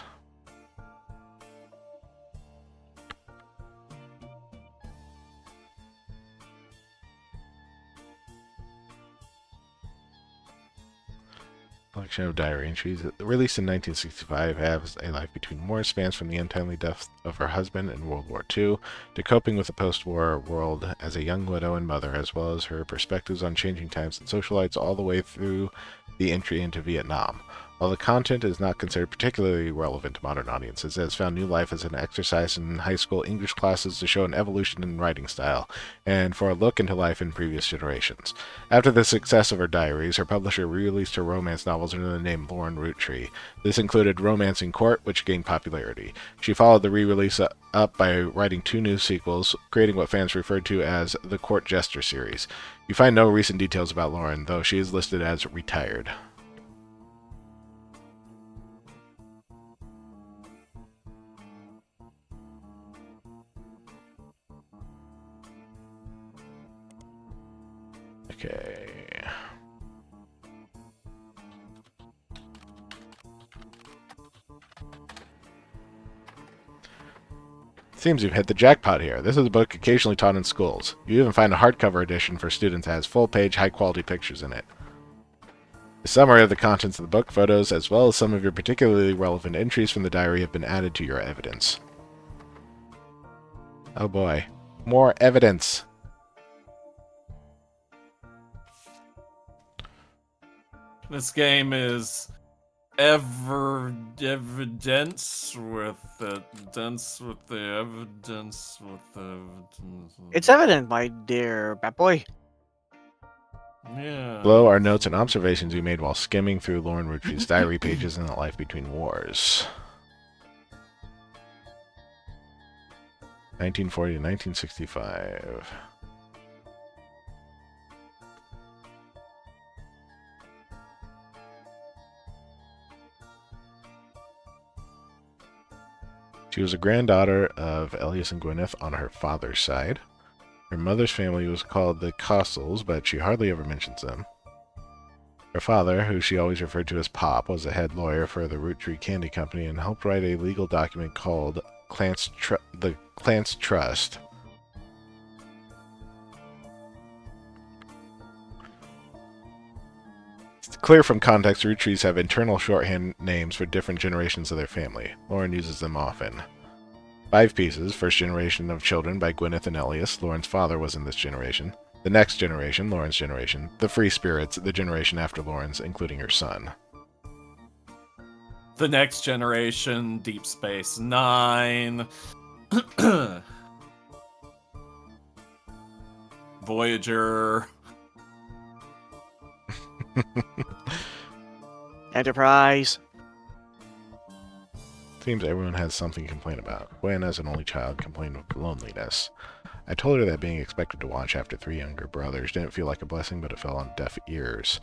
Collection of diary entries. Released in 1965, has A Life Between Wars spans from the untimely death of her husband in World War II to coping with the post-war world as a young widow and mother, as well as her perspectives on changing times and socialites all the way through the entry into Vietnam. While the content is not considered particularly relevant to modern audiences, it has found new life as an exercise in high school English classes to show an evolution in writing style, and for a look into life in previous generations. After the success of her diaries, her publisher re-released her romance novels under the name Lauren Roottree. This included Romance in Court, which gained popularity. She followed the re-release up by writing 2 new sequels, creating what fans referred to as the Court Jester series. You find no recent details about Lauren, though she is listed as retired. Okay. Seems you've hit the jackpot here. This is a book occasionally taught in schools. You even find a hardcover edition for students that has full-page, high-quality pictures in it. A summary of the contents of the book, photos, as well as some of your particularly relevant entries from the diary have been added to your evidence. Oh boy. More evidence! This game is evidence with the evidence. It's evident, my dear bat boy. Yeah. Below are notes and observations we made while skimming through Lauren Rootree's diary pages in A Life Between Wars. 1940 to 1965. She was a granddaughter of Elias and Gwyneth on her father's side. Her mother's family was called the Costles, but she hardly ever mentions them. Her father, who she always referred to as Pop, was a head lawyer for the Roottree Candy Company and helped write a legal document called the Clance Trust. It's clear from context Rootrees have internal shorthand names for different generations of their family. Lauren uses them often. 5 Pieces, first generation of children by Gwyneth and Elias. Lauren's father was in this generation. The Next Generation, Lauren's generation. The Free Spirits, the generation after Lauren's, including her son. The Next Generation, Deep Space Nine, Voyager, Enterprise. Seems everyone has something to complain about. Gwen, as an only child, complained of loneliness. I told her that being expected to watch after 3 younger brothers didn't feel like a blessing, but it fell on deaf ears.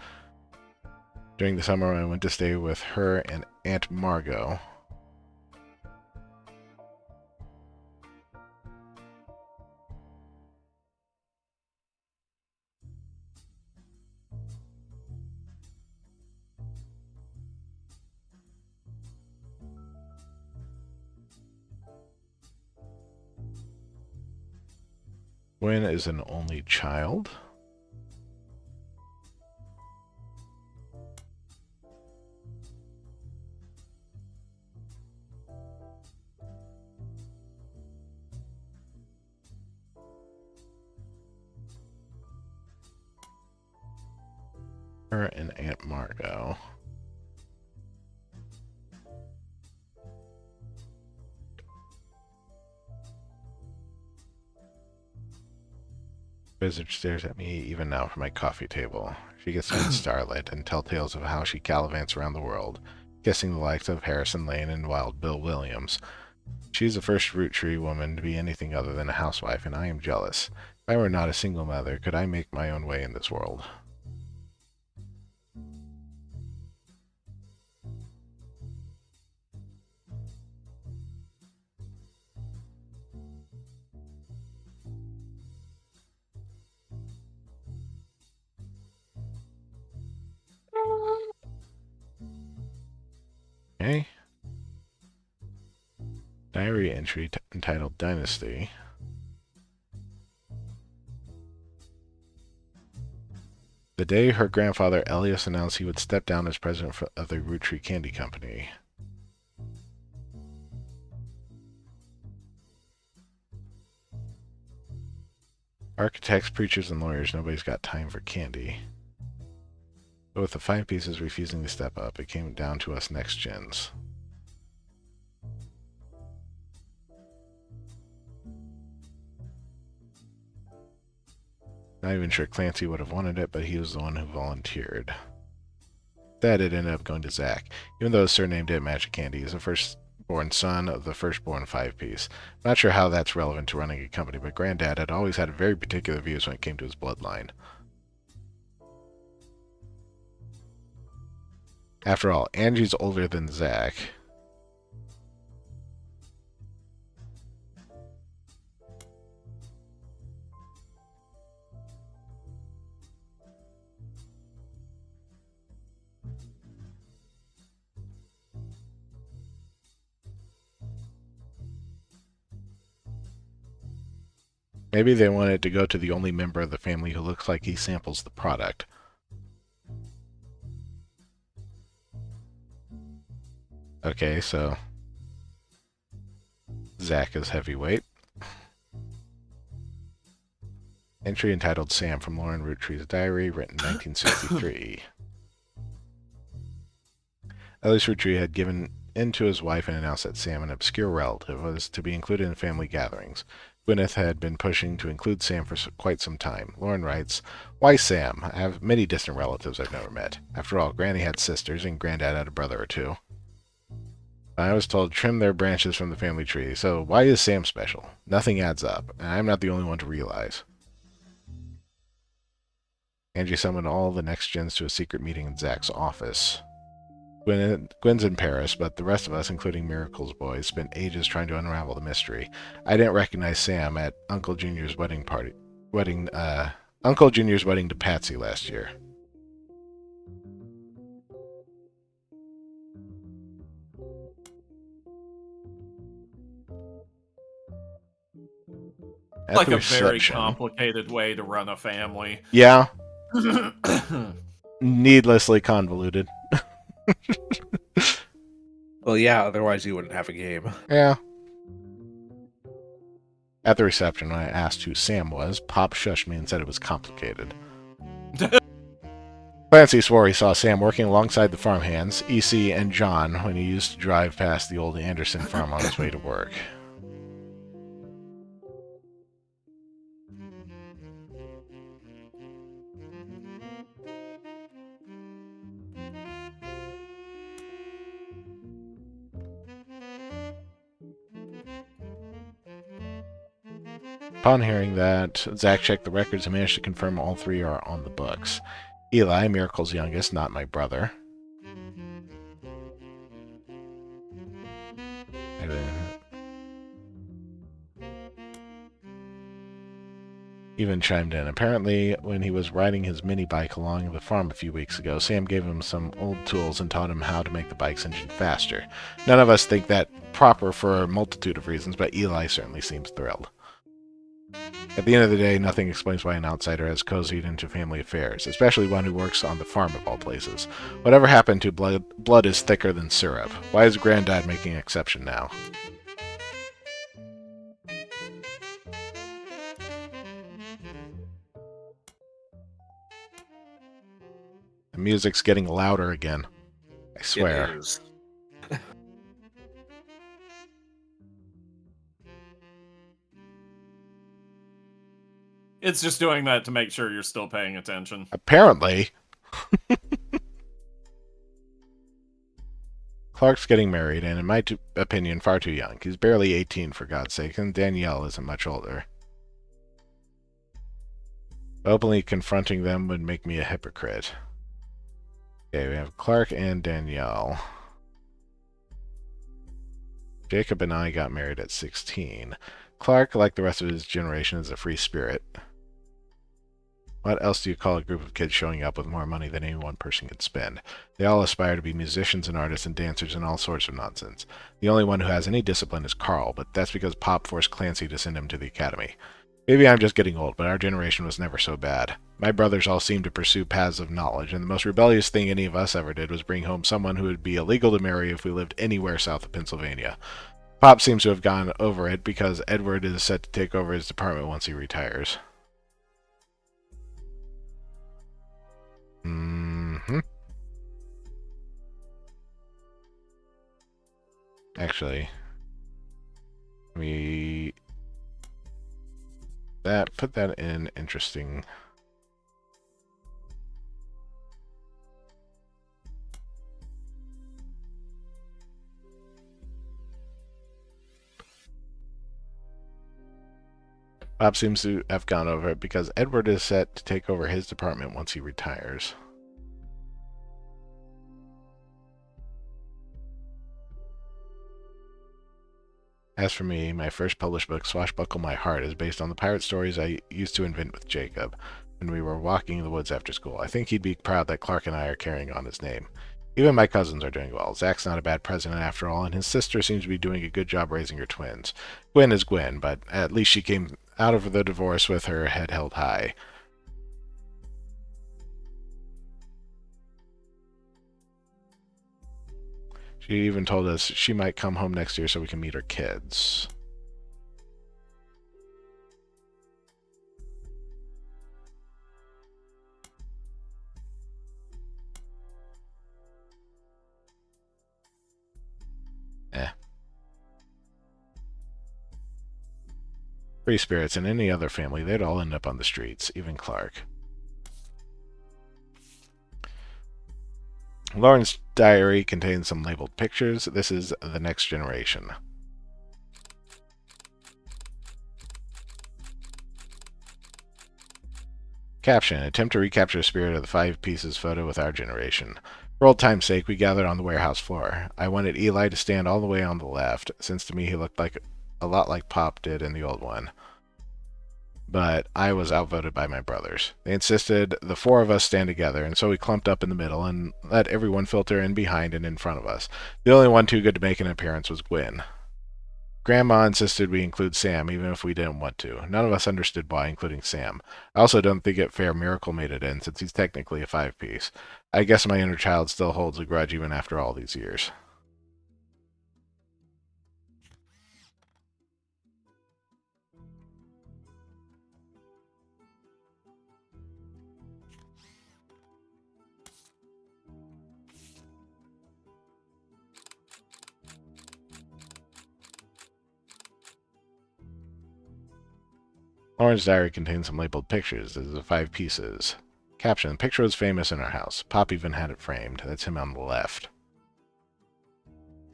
During the summer, I went to stay with her and Aunt Margot. Gwen is an only child. Her and Aunt Margot. Wizard stares at me even now from my coffee table. She gets on starlit and tell tales of how she gallivants around the world, kissing the likes of Harrison Lane and Wild Bill Williams. She's the first Roottrees woman to be anything other than a housewife, and I am jealous. If I were not a single mother, could I make my own way in this world? Okay. Diary entry entitled Dynasty. The day her grandfather Elias announced he would step down as president of the Roottrees Candy Company. Architects, preachers, and lawyers, nobody's got time for candy. But with the 5 pieces refusing to step up, it came down to us next gens. Not even sure Clancy would have wanted it, but he was the one who volunteered. That it ended up going to Zach. Even though his surname didn't match a candy, he's the firstborn son of the firstborn 5-piece. Not sure how that's relevant to running a company, but Granddad had always had very particular views when it came to his bloodline. After all, Angie's older than Zach. Maybe they wanted to go to the only member of the family who looks like he samples the product. Okay, so Zach is heavyweight. Entry entitled Sam from Lauren Roottrees' diary, written 1963. Elias Roottrees had given in to his wife and announced that Sam, an obscure relative, was to be included in family gatherings. Gwyneth had been pushing to include Sam for quite some time. Lauren writes, "Why Sam? I have many distant relatives I've never met. After all, Granny had sisters and Granddad had a brother or two. I was told trim their branches from the family tree, so why is Sam special? Nothing adds up, and I'm not the only one to realize." Angie summoned all the next gens to a secret meeting in Zach's office. Gwen's in Paris, but the rest of us, including Miracle's boys, spent ages trying to unravel the mystery. I didn't recognize Sam at Uncle Junior's wedding to Patsy last year. At Like the a very reception- complicated way to run a family. Yeah, needlessly convoluted. Well, yeah, otherwise you wouldn't have a game. Yeah. At the reception, when I asked who Sam was, Pop shushed me and said it was complicated. Clancy swore he saw Sam working alongside the farmhands, EC and John, when he used to drive past the old Anderson farm on his way to work. Upon hearing that, Zach checked the records and managed to confirm all 3 are on the books. Eli, Miracle's youngest, not my brother. Even chimed in. Apparently, when he was riding his mini bike along the farm a few weeks ago, Sam gave him some old tools and taught him how to make the bike's engine faster. None of us think that proper for a multitude of reasons, but Eli certainly seems thrilled. At the end of the day, nothing explains why an outsider has cozied into family affairs, especially one who works on the farm of all places. Whatever happened to blood is thicker than syrup. Why is Granddad making an exception now? The music's getting louder again. I swear. It is. It's just doing that to make sure you're still paying attention. Apparently. Clark's getting married, and in my opinion, far too young. He's barely 18, for God's sake, and Danielle isn't much older. Openly confronting them would make me a hypocrite. Okay, we have Clark and Danielle. Jacob and I got married at 16. Clark, like the rest of his generation, is a free spirit. What else do you call a group of kids showing up with more money than any one person can spend? They all aspire to be musicians and artists and dancers and all sorts of nonsense. The only one who has any discipline is Carl, but that's because Pop forced Clancy to send him to the academy. Maybe I'm just getting old, but our generation was never so bad. My brothers all seemed to pursue paths of knowledge, and the most rebellious thing any of us ever did was bring home someone who would be illegal to marry if we lived anywhere south of Pennsylvania. Pop seems to have gone over it because Edward is set to take over his department once he retires. Actually, put that in interesting. Bob seems to have gone over it because Edward is set to take over his department once he retires. As for me, my first published book, Swashbuckle My Heart, is based on the pirate stories I used to invent with Jacob when we were walking in the woods after school. I think he'd be proud that Clark and I are carrying on his name. Even my cousins are doing well. Zach's not a bad president after all, and his sister seems to be doing a good job raising her twins. Gwen is Gwen, but at least she came out of the divorce with her head held high. She even told us she might come home next year so we can meet her kids. Free spirits in any other family, they'd all end up on the streets, even Clark. Lauren's diary contains some labeled pictures. This is the next generation. Caption: attempt to recapture the spirit of the 5 Pieces photo with our generation. For old time's sake, we gathered on the warehouse floor. I wanted Eli to stand all the way on the left, since to me he looked like a lot like Pop did in the old one. But I was outvoted by my brothers. They insisted the 4 of us stand together, and so we clumped up in the middle and let everyone filter in behind and in front of us. The only one too good to make an appearance was Gwen. Grandma insisted we include Sam, even if we didn't want to. None of us understood why, including Sam. I also don't think it fair Miracle made it in, since he's technically a 5-piece. I guess my inner child still holds a grudge even after all these years. Lauren's diary contains some labeled pictures. This is the 5 Pieces. Caption: the picture was famous in our house. Pop even had it framed. That's him on the left.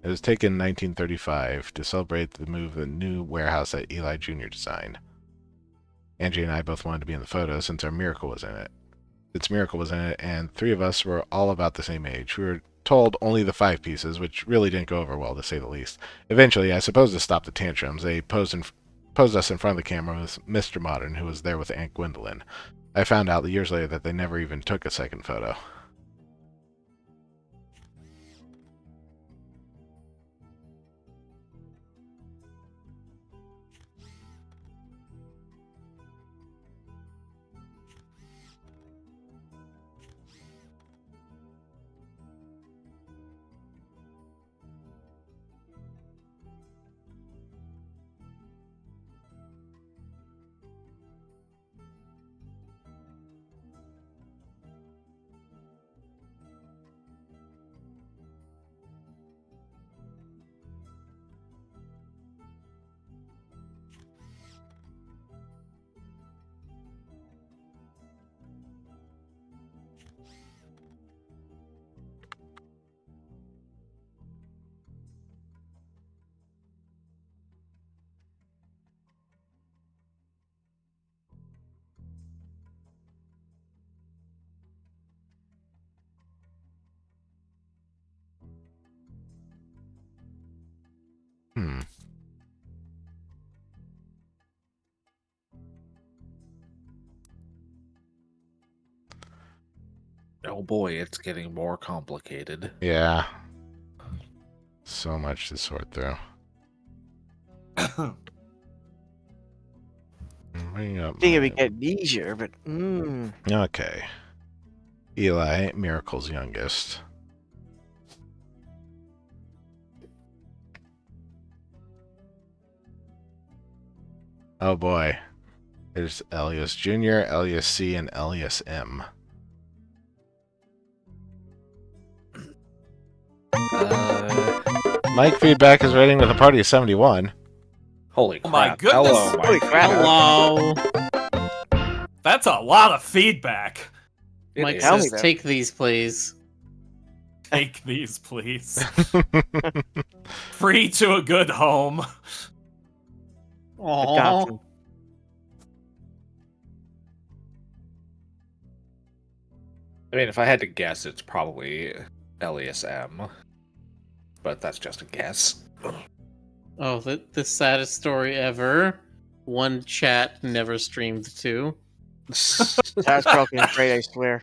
It was taken in 1935 to celebrate the move of the new warehouse that Eli Jr. designed. Angie and I both wanted to be in the photo since Miracle was in it. And 3 of us were all about the same age. We were told only the 5 Pieces, which really didn't go over well, to say the least. Eventually, I suppose to stop the tantrums, they posed us in front of the camera with Mr. Modern, who was there with Aunt Gwendolyn. I found out years later that they never even took a second photo. Oh boy, it's getting more complicated. Yeah. So much to sort through. Bring up I think it my- would get easier, but Okay. Eli, Miracle's youngest. Oh boy. There's Elias Jr., Elias C., and Elias M. Mike feedback is rating with a party of 71. Holy crap. Oh my goodness. Hello, Holy Mike. crap. Hello. That's a lot of feedback. It Mike is. Tell me says, that. "Take these, please." Take these, please. Free to a good home. I Aww. got to. I mean, if I had to guess, it's probably Elias M. But that's just a guess. Oh, the saddest story ever. One chat never streamed to. That's broken and great, I swear.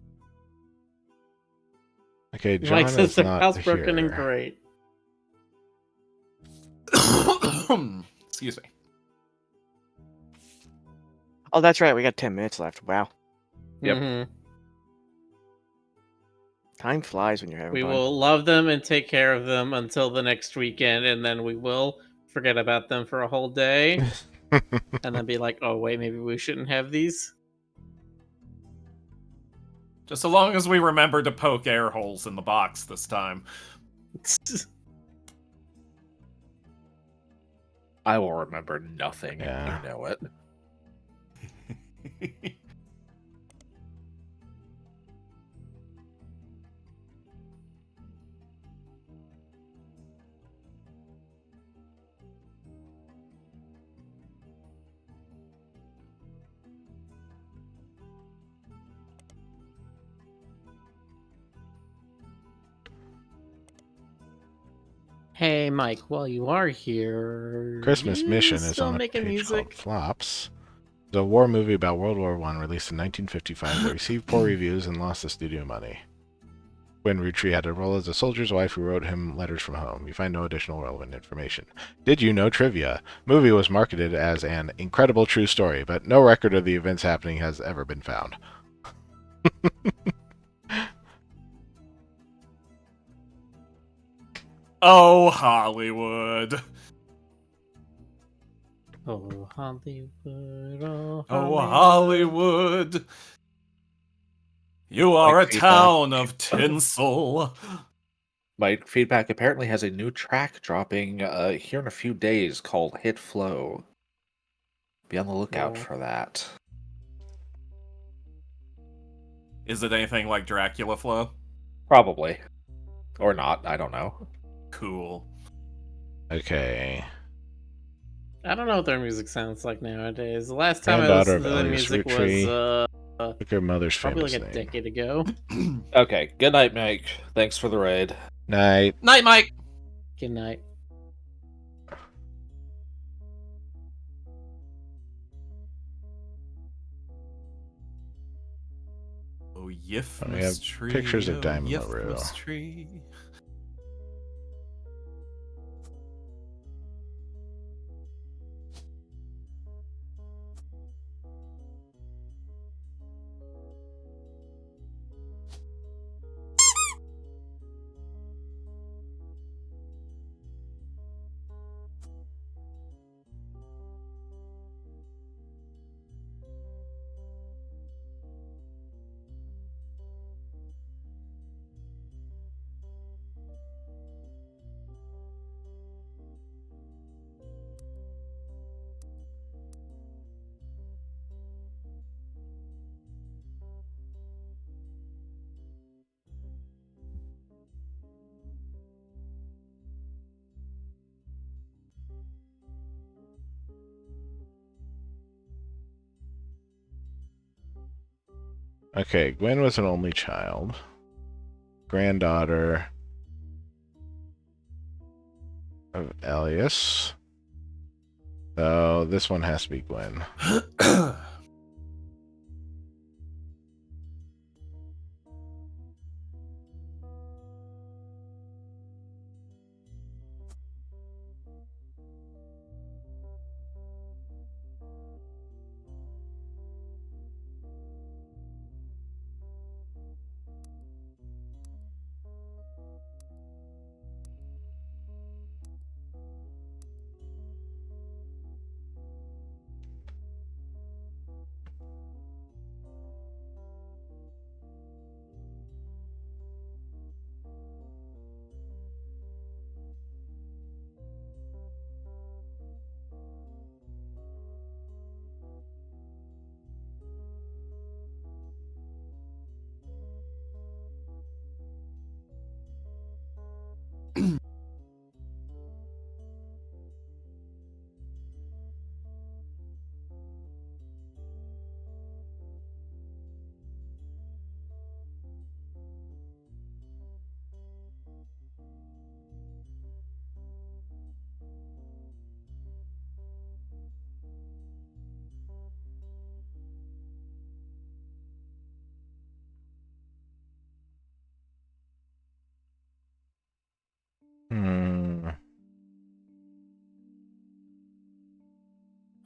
Okay, John Mike says is the not housebroken and here. great. Excuse me. Oh, that's right. We got 10 minutes left. Wow. Yep. Mhm. Time flies when you're having We fun. will love them and take care of them until the next weekend, and then we will forget about them for a whole day, and then be like, "Oh wait, maybe we shouldn't have these." Just so long as we remember to poke air holes in the box this time. I will remember nothing. Yeah. You know it. Hey, Mike, while you are here, Christmas you Mission is still on a making page music? called Flops. It's a war movie about World War I released in 1955 that received poor reviews and lost the studio money. When Roottrees had a role as a soldier's wife who wrote him letters from home. You find no additional relevant information. Did you know trivia? Movie was marketed as an incredible true story, but no record of the events happening has ever been found. Oh, Hollywood. Oh, Hollywood, oh, Oh, Hollywood. Hollywood. You are a Like town of tinsel. My feedback apparently has a new track dropping here in a few days called Hit Flow. Be on the lookout Oh. for that. Is it anything like Dracula Flow? Probably. Or not, I don't know. Cool. Okay. I don't know what their music sounds like nowadays. The last time I Granddaughter listened of to their Elias music Roottrees. was Look her mother's probably famous like a name. decade ago. Okay, good night, Mike. Thanks for the raid. Night. Night, Mike. Good night. Oh, Yif We have tree. pictures of oh, Diamond Yif LaRue. Miss Tree. Okay, Gwen was an only child. Granddaughter. of Elias. So this one has to be Gwen.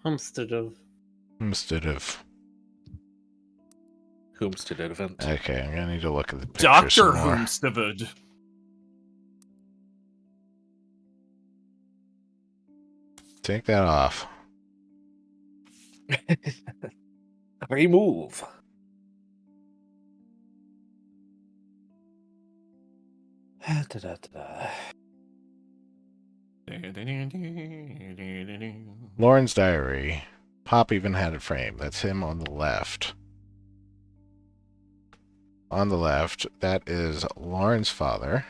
Homestead Instead of. Whomstead event. Okay, I'm gonna need to look at the picture Dr. some more. Whomstead. Take that off. Remove. Da-da-da-da. Lauren's diary. Pop even had it framed. That's him on the left. On the left, that is Lauren's father.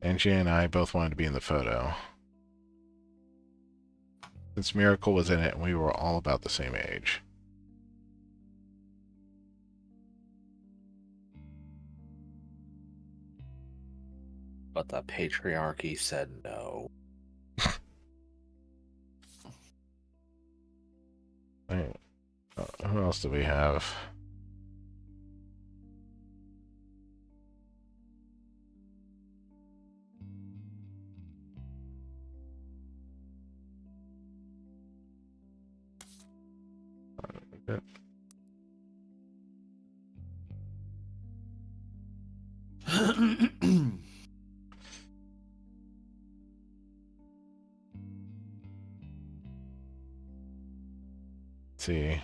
Angie and I both wanted to be in the photo. Since Miracle was in it, and we were all about the same age. But the patriarchy said no. Right. Who else do we have? Good. Let's see.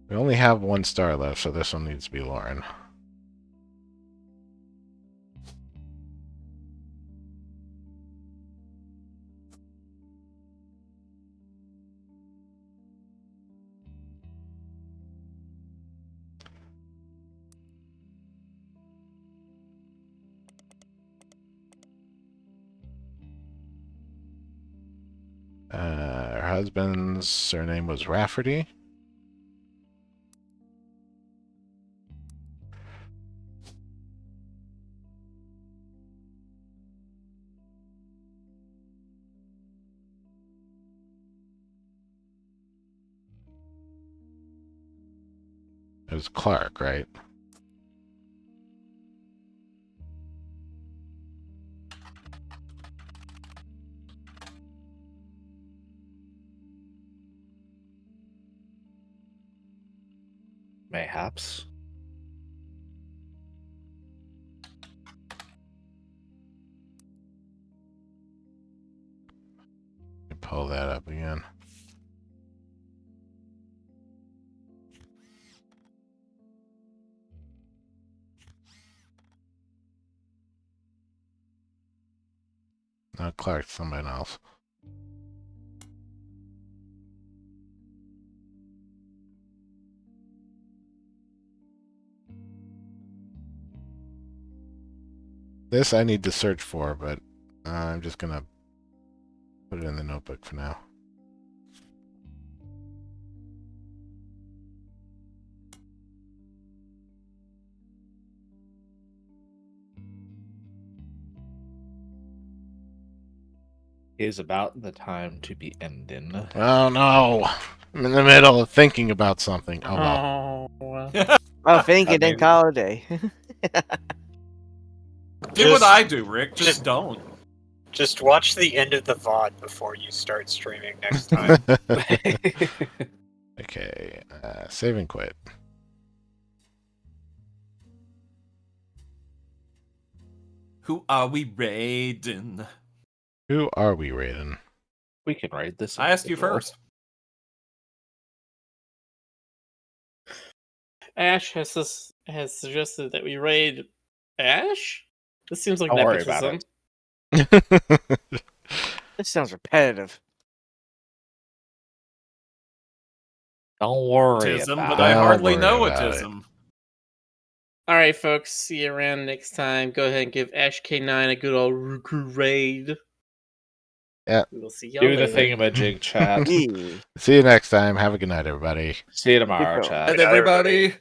We only have one star left, so this one needs to be Lauren. Her husband's surname was Rafferty. It was Clark, right? Mayhaps. Let me pull that up again. Not Clark, somebody else. This I need to search for, but I'm just gonna put it in the notebook for now. is about the time to be ending. Oh no! I'm in the middle of thinking about something. Oh well. Oh. Oh, think it, then mean- call it a day. Do what I do, Rick. Just don't. Just watch the end of the VOD before you start streaming next time. Okay, save and quit. Who are we raiding? Who are we raiding? We can raid this. I asked you individual. first. Ash has suggested that we raid Ash. This seems like Don't worry about nepotism. This sounds repetitive. Don't worry Autism, about but it. I Don't hardly worry know about it. autism. All right, folks. See you around next time. Go ahead and give Ash K9 a good old Roo Croo raid. Yeah. We will see y'all Do the later. thingamajig, chat. Yeah. See you next time. Have a good night, everybody. See you tomorrow, Good chat. And everybody.